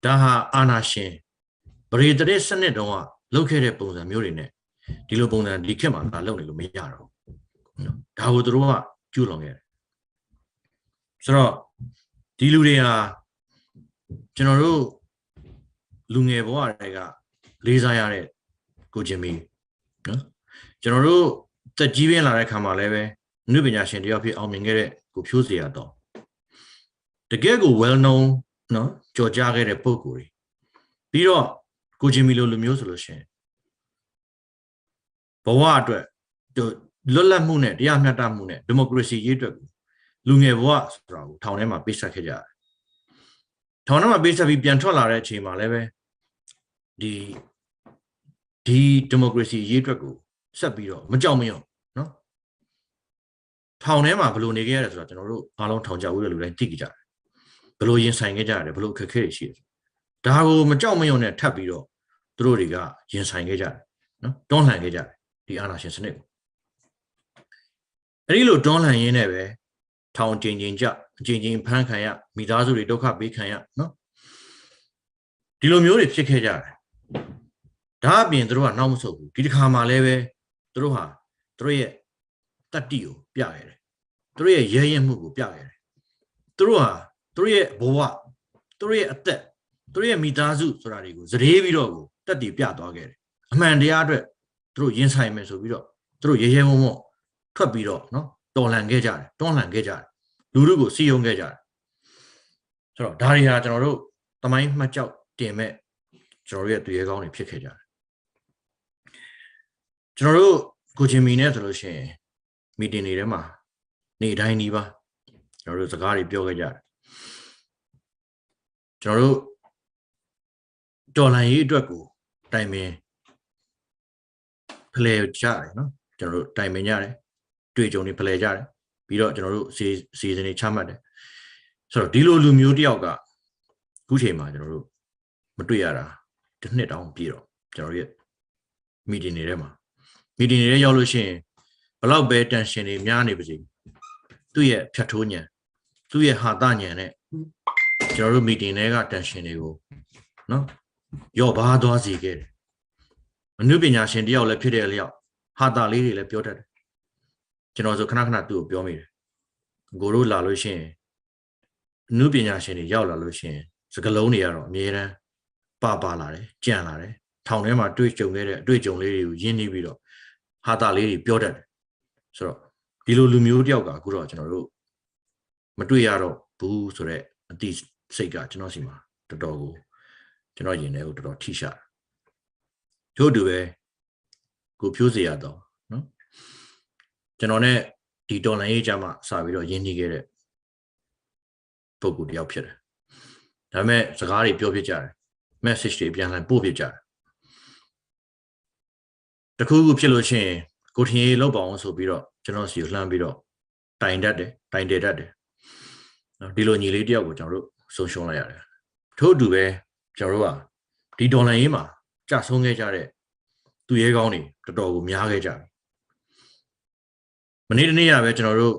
ဒါဟာအာဏာရှင်ဗရေတရက်စနစ်တုန်းကလုပ်ခဲ့တဲ့ပုံစံမျိုးတွေနဲ့ဒီလိုပုံစံဒီခေတ်မှာလုပ်နေလို့မရတော့ဘူးနော်ဒါကိုသူတို့ကကျူးလွန်ခဲ့တယ်ဆိုတော့ဒီလူတွေဟာကျွန်တော်တို့လူငယ်ဘဝတွေကလေးစားရတဲ့ကိုဂျင်မီနော်ကျွန်တော်တို့တက်ကြီးပြင်းလာတဲ့ခါမှာလည်းပဲနုပညာရှင်တယောက်ဖြစ်အောင်မြင်ခဲ့တဲ့ကိုဖြိုးစရာတော့တကယ်ကို well known နော်ကြော်ကြားခဲ့တဲ့ပုံကိုယ်ပြီးတော့ကိုဂျင်မီလိုလူမျိုးဆိုလို့ရှိရင်ဘဝအတွက်လွတ်လပ်မှုနဲ့တရားမျှတမှုနဲ့ဒီမိုကရေစီရေးအတွက်လူငယ်ဘဝဆိုတာကိုထောင်ထဲမှာပေးဆက်ခဲ့ကြတယ်ထောင်ထဲမှာပေးဆက်ပြီးပြန်ထွက်လာတဲ့အချိန်မှာလည်းပဲဒီဒီမိုကရေစီရေးအတွက်ကိုဆက်ပြီးတော့မကြောက်မရွံ့နော်ထောင်ထဲမှာဘယ်လိုနေခဲ့ရလဲဆိုတာကျွန်တော်တို့အားလုံးထောင်ကြဦးတဲ့လူတိုင်းသိကြတယ် ဘလို့ရင်ဆိုင်ခဲ့ကြတယ်ဘလို့ခက်ခဲရှိတယ်ဒါကိုမကြောက်မရွံ့နဲ့ထပ်ပြီးတော့သူတို့တွေကရင်ဆိုင်ခဲ့ကြတယ်နော်တွန်းလှန်ခဲ့ကြတယ်ဒီအာဏာရှင်စနစ်ကိုအဲ့ဒီလိုတွန်းလှန်ရင်းနဲ့ပဲထောင်ကျင်ကျင်အကျဉ်းဖမ်းခံရမိသားစုတွေဒုက္ခပေးခံရနော်ဒီလိုမျိုးတွေဖြစ်ခဲ့ကြတယ်ဒါအပြင်သူတို့ကနောက်မဆုတ်ဘူးဒီတစ်ခါမှလည်းပဲသူတို့ဟာသူတို့ရဲ့တတ္တိကိုပြခဲ့တယ်သူတို့ရဲ့ရဲရင်မှုကိုပြခဲ့တယ်သူတို့ဟာသူတို့ရဲ့ဘဝသူတို့ရဲ့အသက်သူတို့ရဲ့မိသားစုဆိုတာတွေကိုစရေးပြီးတော့ကိုတတ္တိပြသွားခဲ့တယ်အမှန်တရားအတွက်သူတို့ရင်ဆိုင်မယ်ဆိုပြီးတော့သူတို့ရဲရဲဝံ့ဝံ့ထွက်ပြီးတော့နော်တော်လှန်ခဲ့ကြတယ်တွန်းလှန်ခဲ့ကြတယ်လူတို့ကိုစီယုံခဲ့ကြတယ်ဆိုတော့ဒါတွေဟာကျွန်တော်တို့သမိုင်းမှတ်ကြောက်တင်မဲ့ကျွန်တော်တို့ရဲ့သူရဲကောင်းတွေဖြစ်ခဲ့ကြတယ်ကျွန်တော်တို့ကိုချင်းမီနဲ့ဆိုလို့ရှိရင်မီတင်တွေထဲမှာနေ့တိုင်းဒီပါကျွန်တော်တို့စကားတွေပြောခဲ့ကြတယ်ကျွန်တော်တို့တော်လှန်ရေးအတွက်ကိုတိုင်ပင်ဖလှယ်ကြတယ်နော်ကျွန်တော်တို့တိုင်ပင်ကြတယ်တွေ့ကြုံတွေဖလှယ်ကြတယ်ပြီးတော့ကျွန်တော်တို့စီစဉ်တွေချမှတ်တယ်ဆိုတော့ဒီလိုလူမျိုးတယောက်ကခုချိန်မှာကျွန်တော်တို့မတွေ့ရတာတစ်နှစ်တောင်ပြည့်တော့ကျွန်တော်ရဲ့မီတင်တွေထဲမှာမီတင်တွေရောက်လို့ရှိရင်ဘလောက်ပဲတန်ရှင်တွေများနေပါစေသူ့ရဲ့ဖြတ်ထိုးညံသူ့ရဲ့ဟာတညံနဲ့ကျွန်တော်တို့မီတင်တွေကတန်ရှင်တွေကိုနော်ရော့ဘားသွားစေခဲ့တယ်အနုပညာရှင်တယောက်လည်းဖြစ်တဲ့အလျောက်ဟာတာလေးတွေလည်းပြောတတ်တယ်ကျွန်တော်ဆိုခဏခဏသူ့ကိုပြောမိတယ်ကိုတို့လာလို့ရှိရင်အနုပညာရှင်တွေရောက်လာလို့ရှိရင်စကလုံးတွေကတော့အမြဲတမ်းပါလာတယ်ကြံလာတယ်ထောင်ထဲမှာတွေ့ကြုံခဲ့တဲ့အတွေ့အကြုံလေးတွေကိုရင်းနှီးပြီးတော့ဟာတာလေးတွေပြောတတ်တယ်ဆိုတော့ဒီလိုလူမျိုးတယောက်ကအခုတော့ကျွန်တော်တို့မတွေ့ရတော့ဘူးဆိုတော့အတိစိတ်ကကျွန်တော်စီမှာတော်တော်ကိုကျွန်တော်ရင်ထဲကိုတော်တော်ထိရှာတယ်တို့တူပဲကိုဖြိုးစရာတော့နော်ကျွန်တော်နဲ့ဒီတော်လိုင်းရေးကြမှာစပြီးတော့ရင်းနှီးခဲ့တဲ့ပုဂ္ဂိုလ်တယောက်ဖြစ်တယ်ဒါပေမဲ့စကားတွေပြောပြကြတယ် message တွေပြန်လှန်ပို့ပြကြတယ်တခုခုဖြစ်လို့ရှိရင်ကိုထင်ရေးလောက်ပါအောင်ဆိုပြီးတော့ကျွန်တော်စီကိုလှမ်းပြီးတော့တိုင်တတ်တယ်နော်ဒီလိုညီလေးတယောက်ကိုကျွန်တော်တို့ဆုံးရှုံးလိုက်ရတယ်ထို့အတူပဲကျွန်တော်တို့ကဒီဒေါ်လာရေးမှာကြာဆုံးခဲ့ကြတဲ့သူရဲကောင်းတွေတော်တော်ကိုများခဲ့ကြတယ်မနေ့တနေ့ကပဲကျွန်တော်တို့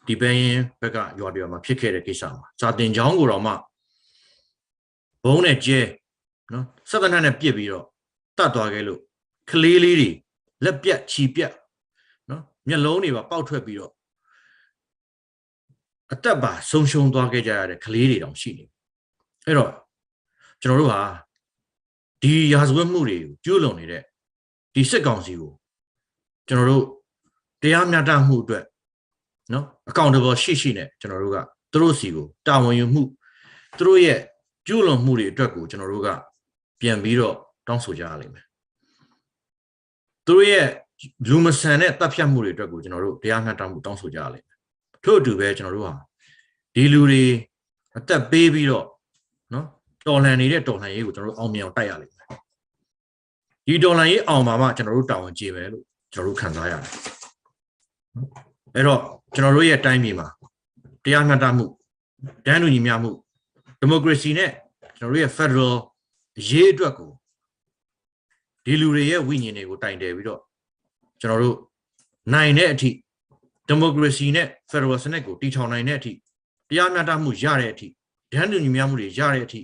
ဒီပန်းရင်ဘက်ကရွာတွေမှာဖြစ်ခဲ့တဲ့ကိစ္စမှာစာတင်ကျောင်းကိုတော့မှဘုံနဲ့ကျဲနော်စက်တနက်နဲ့ပြစ်ပြီးတော့တတ်သွားခဲ့လို့ကလေးလေးတွေလက်ပြတ်ချီပြတ်နော်မျက်လုံးတွေပါပေါက်ထွက်ပြီးတော့အသက်ပါဆုံးရှုံးသွားခဲ့ကြရတဲ့ကလေးတွေတောင်ရှိနေအဲ့တော့ကျွန်တော်တို့ဟာဒီရာဇဝတ်မှုတွေကိုကျူးလွန်နေတဲ့ဒီစစ်ကောင်စီကိုကျွန်တော်တို့တရားမျှတမှုအတွက်နော် accountable ရှိနဲ့ကျွန်တော်တို့ကသူတို့စီကိုတာဝန်ယူမှုသူတို့ရဲ့ကျူးလွန်မှုတွေအတွက်ကိုကျွန်တော်တို့ကပြန်ပြီးတော့တောင်းဆိုကြရလိမ့်မယ်သူတို့ရဲ့လူမဆန်တဲ့တပ်ဖြတ်မှုတွေအတွက်ကိုကျွန်တော်တို့တရားမျှတမှုတောင်းဆိုကြရလိမ့်မယ်ထို့အတူပဲကျွန်တော်တို့ဟာဒီလူတွေအသက်ပေးပြီးတော့နော်တော်လှန်နေတဲ့တော်လှန်ရေးကိုကျွန်တော်တို့အောင်မြင်အောင်တိုက်ရလိမ့်မယ်ဒီတော်လှန်ရေးအောင်ပါမှကျွန်တော်တို့တာဝန်ကျေမယ်လို့ကျွန်တော်တို့ခံစားရတယ်အဲ့တော့ကျွန်တော်တို့ရဲ့တိုင်းပြည်မှာတရားမျှတမှုတန်းတူညီမျှမှုဒီမိုကရေစီနဲ့ကျွန်တော်တို့ရဲ့ Federal ရေးအတွက်ကိုဒီလူတွေရဲ့ဝိညာဉ်တွေကိုတိုင်တယ်ပြီးတော့ကျွန်တော်တို့နိုင်တဲ့အထိဒီမိုကရေစီနဲ့ Federal စနစ်ကိုတည်ထောင်နိုင်တဲ့အထိတရားမျှတမှုရတဲ့အထိတန်းတူညီမျှမှုတွေရတဲ့အထိ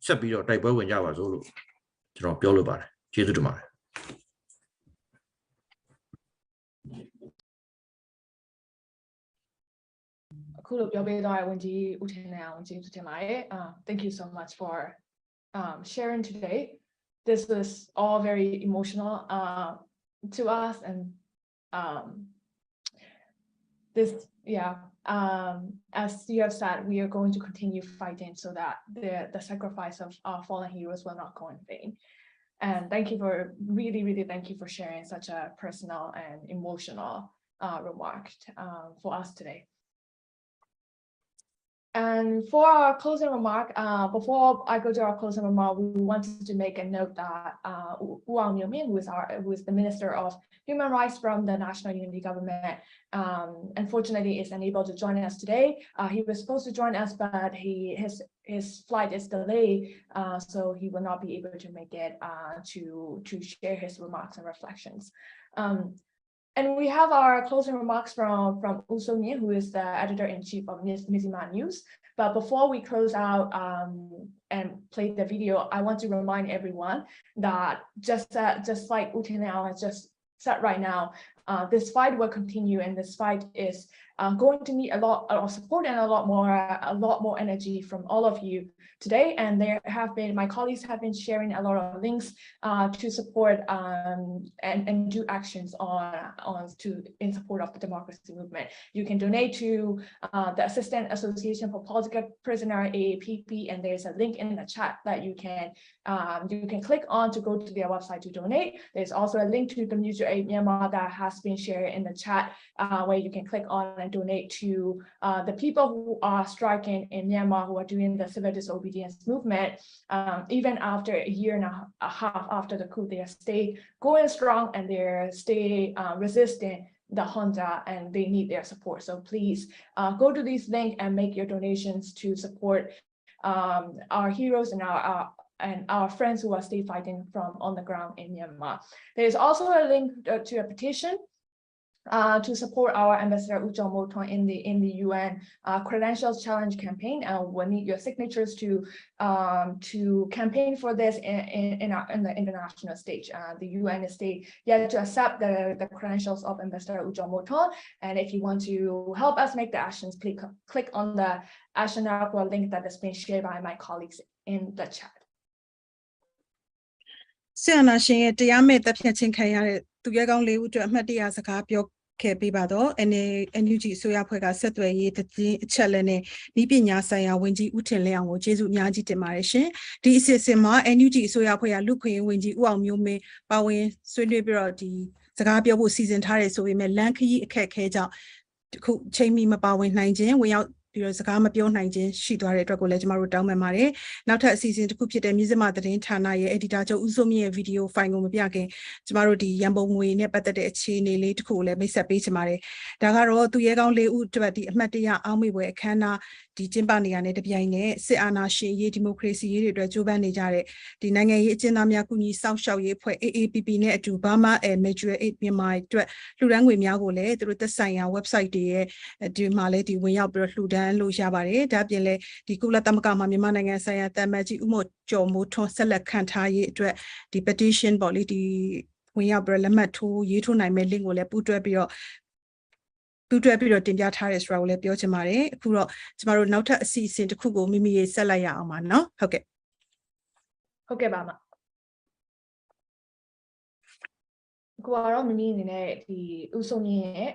ဆက်ပြီးတော့တိုက်ပွဲဝင်ကြပါစို့လို့ကျွန်တော်ပြောလိုပါတယ်ကျေးဇူးတင်ပါတယ်အခုလိုပြောပေးသွားတဲ့ဝန်ကြီးဦးထင်နဲ့အောင်ကျေးဇူးတင်ပါတယ် thank you so much for sharing today. This was all very emotional to us, and this as you have said, we are going to continue fighting so that the sacrifice of our fallen heroes will not go in vain. And thank you for really thank you for sharing such a personal and emotional remark for us today. And for our closing remark, before I go to our closing remark, we wanted to make a note that Aung, who is the Minister of Human Rights from the National Unity Government, unfortunately is unable to join us today. He was supposed to join us, but his flight is delayed, so he will not be able to make it to share his remarks and reflections. And we have our closing remarks from Woo So-min, who is the editor-in-chief of Mizzima News. But before we close out and play the video, I want to remind everyone that just like Woo Tin Thiri has just said right now, this fight will continue, and this fight is going to need a lot of support and a lot more energy from all of you today. And my colleagues have been sharing a lot of links to support and do actions in support of the democracy movement. You can donate to the Assistant Association for Political Prisoner AAPP, and there's a link in the chat that you can click on to go to their website to donate. There's also a link to the Mutual Aid Myanmar that has been shared in the chat, where you can click on and donate to the people who are striking in Myanmar, who are doing the civil disobedience movement. Even after a year and a half after the coup, they stay going strong, and they stay resisting the junta, and they need their support. So please go to this link and make your donations to support our heroes and our friends who are still fighting on the ground in Myanmar. There's also a link to a petition to support our Ambassador Mo Thinn in the UN Credentials Challenge campaign. We'll need your signatures to campaign for this in the international stage. The UN is still yet to accept the credentials of Ambassador Mo Thinn. And if you want to help us make the actions, please click on the action article link that has been shared by my colleagues in the chat. ဆရာနာရှင်ရဲ့တရားမဲ့တပ်ဖြတ်ခြင်းခံရတဲ့သူရဲကောင်း၄ဦးအတွက်အမှတ်တရစကားပြောခဲ့ပေးပါတော့ NUG အစိုးရဖွဲ့ကဆက်သွယ်ရေးတည်အချက်လက်နဲ့ဤပညာဆိုင်ရာဝန်ကြီးဦးထင်လင်းအောင်ကိုကျေးဇူးအများကြီးတင်ပါတယ်ရှင်ဒီအစီအစဉ်မှာ NUG အစိုးရဖွဲ့ကလူခွင့်ဝန်ကြီးဦးအောင်မျိုးမင်းပါဝင်ဆွေးနွေးပြီးတော့ဒီစကားပြောဖို့စီစဉ်ထားတယ်ဆိုပေမဲ့လမ်းခရီးအခက်အခဲကြောင့်အခုချိန်မီမပါဝင်နိုင်ခြင်းဝင်ရောက်ပြီးတော့စကားမပြောနိုင်ခြင်းရှိသွားတဲ့အတွက်ကိုလည်းကျမတို့တောင်းပန်ပါတယ်နောက်ထပ်အစီအစဉ်တစ်ခုဖြစ်တဲ့Mizzimaသတင်းဌာနရဲ့ editor ချုပ်ဦးစိုးမြင့်ရဲ့ဗီဒီယိုဖိုင်ကိုမပြခင်ကျမတို့ဒီရန်ပုံငွေနဲ့ပတ်သက်တဲ့အခြေအနေလေးတစ်ခုကိုလည်းမိတ်ဆက်ပေးချင်ပါတယ်ဒါကတော့သူရဲကောင်း၄ဦးအတွက်ဒီအမှတ်တရအောက်မေ့ပွဲအခမ်းအနားဒီကျင်းပနေရတဲ့တပြိုင်နက်စစ်အာဏာရှင်ရေးဒီမိုကရေစီရေးတွေအတွက်ကြိုးပမ်းနေကြတဲ့ဒီနိုင်ငံရေးအကျဉ်းသားများကုညီစောင့်ရှောက်ရေးအဖွဲ့ AAPP နဲ့အတူ Burma Mutual Aid မြန်မာအတွက်လှူဒန်းငွေများကိုလည်းသူတို့သက်ဆိုင်ရာ website တွေရဲ့ဒီမှာလည်းဒီဝင်ရောက်ပြီးတော့လှူဒန်းလို့ရပါတယ်ဒါပြင်လည်းဒီကုလသမဂ္ဂမှာမြန်မာနိုင်ငံဆိုင်ရာတမန်ကြီးဦးမိုးထွန်းဆက်လက်ခံထားရေးအတွက်ဒီ petition ပေါ့လေဒီဝင်ရောက်ပြီးတော့လက်မှတ်ထိုးရေးထိုးနိုင်မဲ့ link ကိုလည်းပူးတွဲပြီးတော့တင်ပြထားရဲဆိုတာကိုလည်းပြောချင်ပါတယ်အခုတော့ကျမတို့နောက်ထပ်အစီအစဉ်တစ်ခုကိုမိမိရေးဆက်လိုက်ရအောင်ပါเนาะဟုတ်ကဲ့ပါမအခုကတော့မိမိအနေနဲ့ဒီဦးဆုံးမြင့်ရဲ့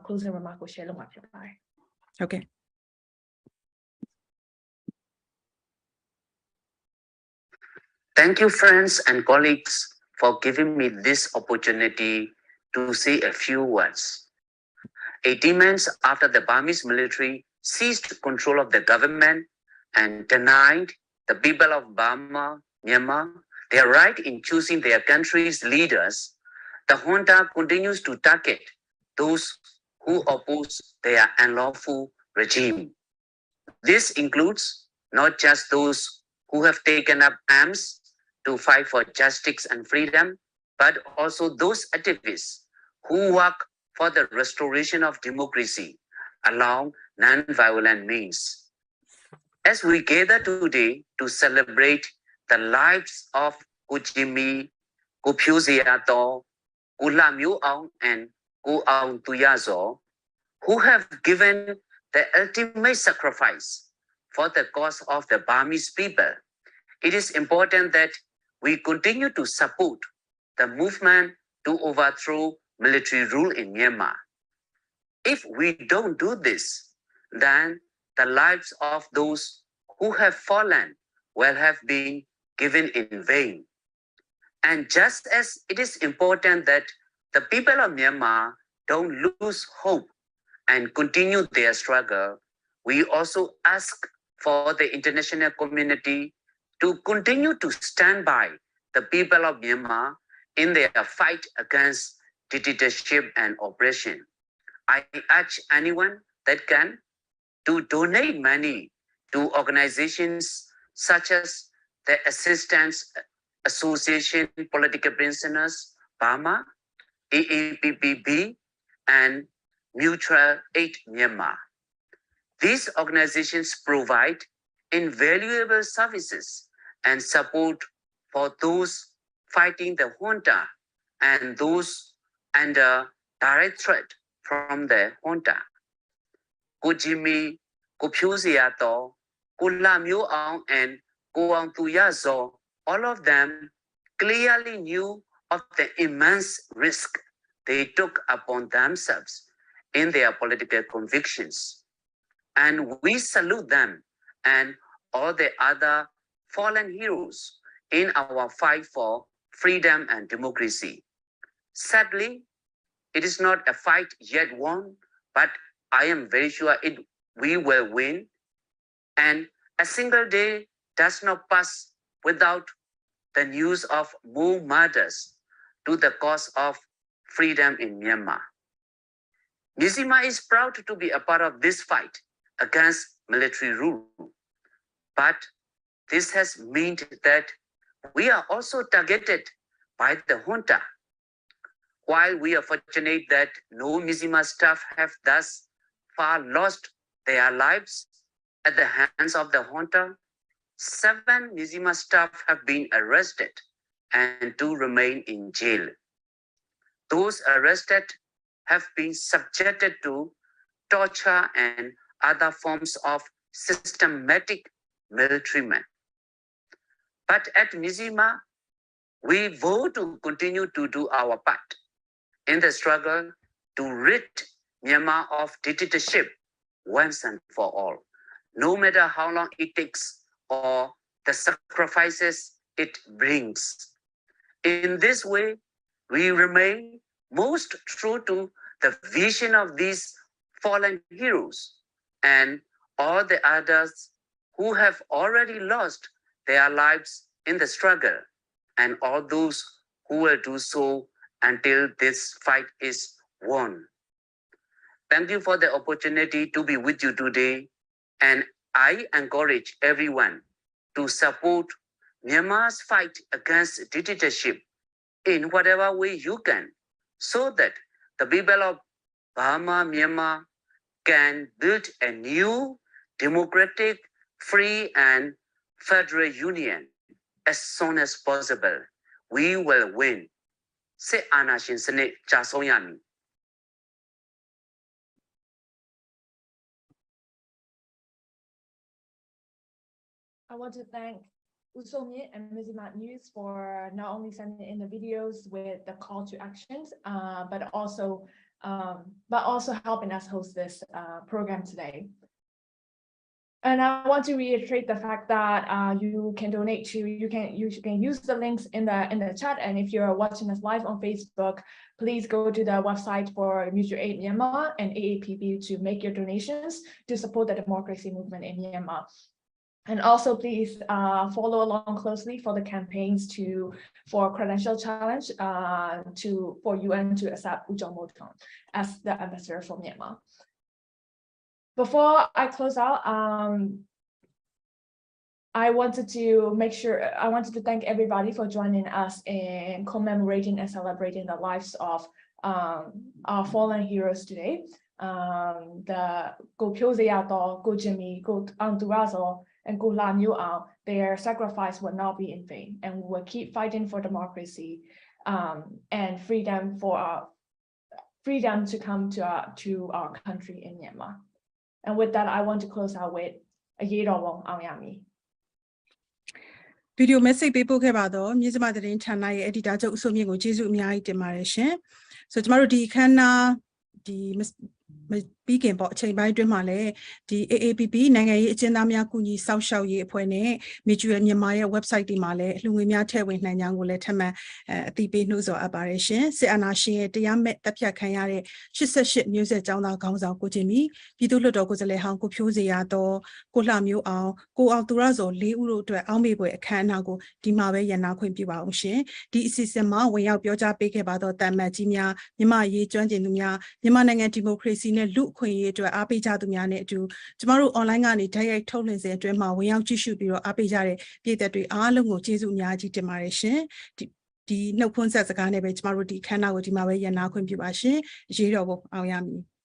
closing remark ကို share လုပ်မှာဖြစ်ပါတယ်ဟုတ်ကဲ့Thank you, friends and colleagues, for giving me this opportunity to say a few words. 18 months after the Burmese military seized control of the government and denied the people of Burma, Myanmar, their right in choosing their country's leaders, the junta continues to target those who oppose their unlawful regime. This includes not just those who have taken up arms to fight for justice and freedom, but also those activists who work for the restoration of democracy along non-violent means. As we gather today to celebrate the lives of Phyo Zeya Thaw, Aung and Aung Tuyazo, who have given the ultimate sacrifice for the cause of the Burmese people, it is important that we continue to support the movement to overthrow military rule in Myanmar. If we don't do this, then the lives of those who have fallen will have been given in vain. And just as it is important that the people of Myanmar don't lose hope and continue their struggle, we also ask for the international community to continue to stand by the people of Myanmar in their fight against dictatorship and oppression. I urge anyone that can to donate money to organizations such as the Assistance Association Political Prisoners, Burma, AAPPB, and Mutual Aid Myanmar. These organizations provide invaluable services and support for those fighting the junta and those under direct threat from the junta. Phyo Zeya Thaw, Aung, and Aung, all of them clearly knew of the immense risk they took upon themselves in their political convictions. And we salute them and all the other fallen heroes in our fight for freedom and democracy. Sadly, it is not a fight yet won, but I am very sure we will win. And a single day does not pass without the news of more murders to the cause of freedom in Myanmar. Mizzima is proud to be a part of this fight against military rule. But this has meant that we are also targeted by the junta. While we are fortunate that no Mizzima staff have thus far lost their lives at the hands of the junta, 7 Mizzima staff have been arrested and 2 remain in jail. Those arrested have been subjected to torture and other forms of systematic maltreatment. But at Mizzima, we vow to continue to do our part in the struggle to rid Myanmar of dictatorship once and for all, no matter how long it takes or the sacrifices it brings. In this way, we remain most true to the vision of these fallen heroes and all the others who have already lost their lives in the struggle, and all those who will do so until this fight is won. Thank you for the opportunity to be with you today, and I encourage everyone to support Myanmar's fight against dictatorship in whatever way you can, so that the people of Burma, Myanmar can build a new, democratic, free, and federal union as soon as possible. We will win. Sit Anashin Senate Chasonyami. I want to thank Usomye and Mizzima News for not only sending in the videos with the call to actions, but also helping us host this program today. And I want to reiterate the fact that you can donate to, you can use the links in the chat. And if you're watching us live on Facebook, please go to the website for Mutual Aid Myanmar and AAPB to make your donations to support the democracy movement in Myanmar. And also, please follow along closely for the campaigns for credential challenge for UN to accept Ujong Moton as the ambassador for Myanmar. Before I close out, I wanted to thank everybody for joining us in commemorating and celebrating the lives of our fallen heroes today. The Phyo Zeya Thaw, Jimmy, Aung, and Aung, their sacrifice will not be in vain, and we will keep fighting for democracy and freedom to come to our country in Myanmar. And with that, I want to close out with a Yedawong Aoyami. Video message ပေးပို့ခဲ့ပါတော့မြစ်စမသတင်းဌာနရဲ့ editor ချုပ်အစုံမြင့်ကိုကျေးဇူးအများကြီးတင်ပါတယ်ရှင်ဆိုကျမတို့ဒီအခမ်းအနားဒီ ပြီးခင်ပေါ့အချိန်ပိုင်းအတွင်းမှာလည်းဒီ AAPP နိုင်ငံရေးအကျဉ်းသားများကူညီစောင့်ရှောက်ရေးအဖွဲ့နဲ့ Mutual မြန်မာရဲ့ website ဒီမှာလည်းလူငွေများထည့်ဝင်နိုင်ကြောင်းကိုလည်းထပ်မံအသိပေးနှိုးဆော်အပ်ပါတယ်ရှင်စစ်အာဏာရှင်ရဲ့တရားမဲ့တပ်ဖြတ်ခံရတဲ့88မျိုးဆက်ကျောင်းသားခေါင်းဆောင်ကိုချင်းမီပြည်သူ့လွှတ်တော်ကိုယ်စားလှယ်ဟောင်းကိုဖြိုးစေရသောကိုလှမျိုးအောင်ကိုအောင်သူရဇော်၄ဦးတို့အတွက်အောက်မေ့ပွဲအခမ်းအနားကိုဒီမှာပဲရန်နာခွင့်ပြုပါအောင်ရှင်ဒီအစီအစဉ်မှာဝင်ရောက်ပြောကြားပေးခဲ့ပါသောတာမတ်ကြီးများမြန်မာရေးကျွမ်းကျင်သူများမြန်မာနိုင်ငံဒီမိုကရေစီနဲ့လူ့အခွင့်အရေးအတွက်အားပေးကြသူများနဲ့အတူကျမတို့ online ကနေတိုက်ရိုက်ထုတ်လွှင့်စေအတွင်းမှာဝင်ရောက်ကြည့်ရှုပြီးတော့အားပေးကြတဲ့ပြည်သက်တွေအားလုံးကိုကျေးဇူးအများကြီးတင်ပါတယ်ရှင်ဒီနှုတ်ခွန်းဆက်စကားနဲ့ပဲကျမတို့ဒီခမ်းနားကိုဒီမှာပဲရန်နာခွင့်ပြုပါရှင်အရေးတော်ပုံအောင်ရမည်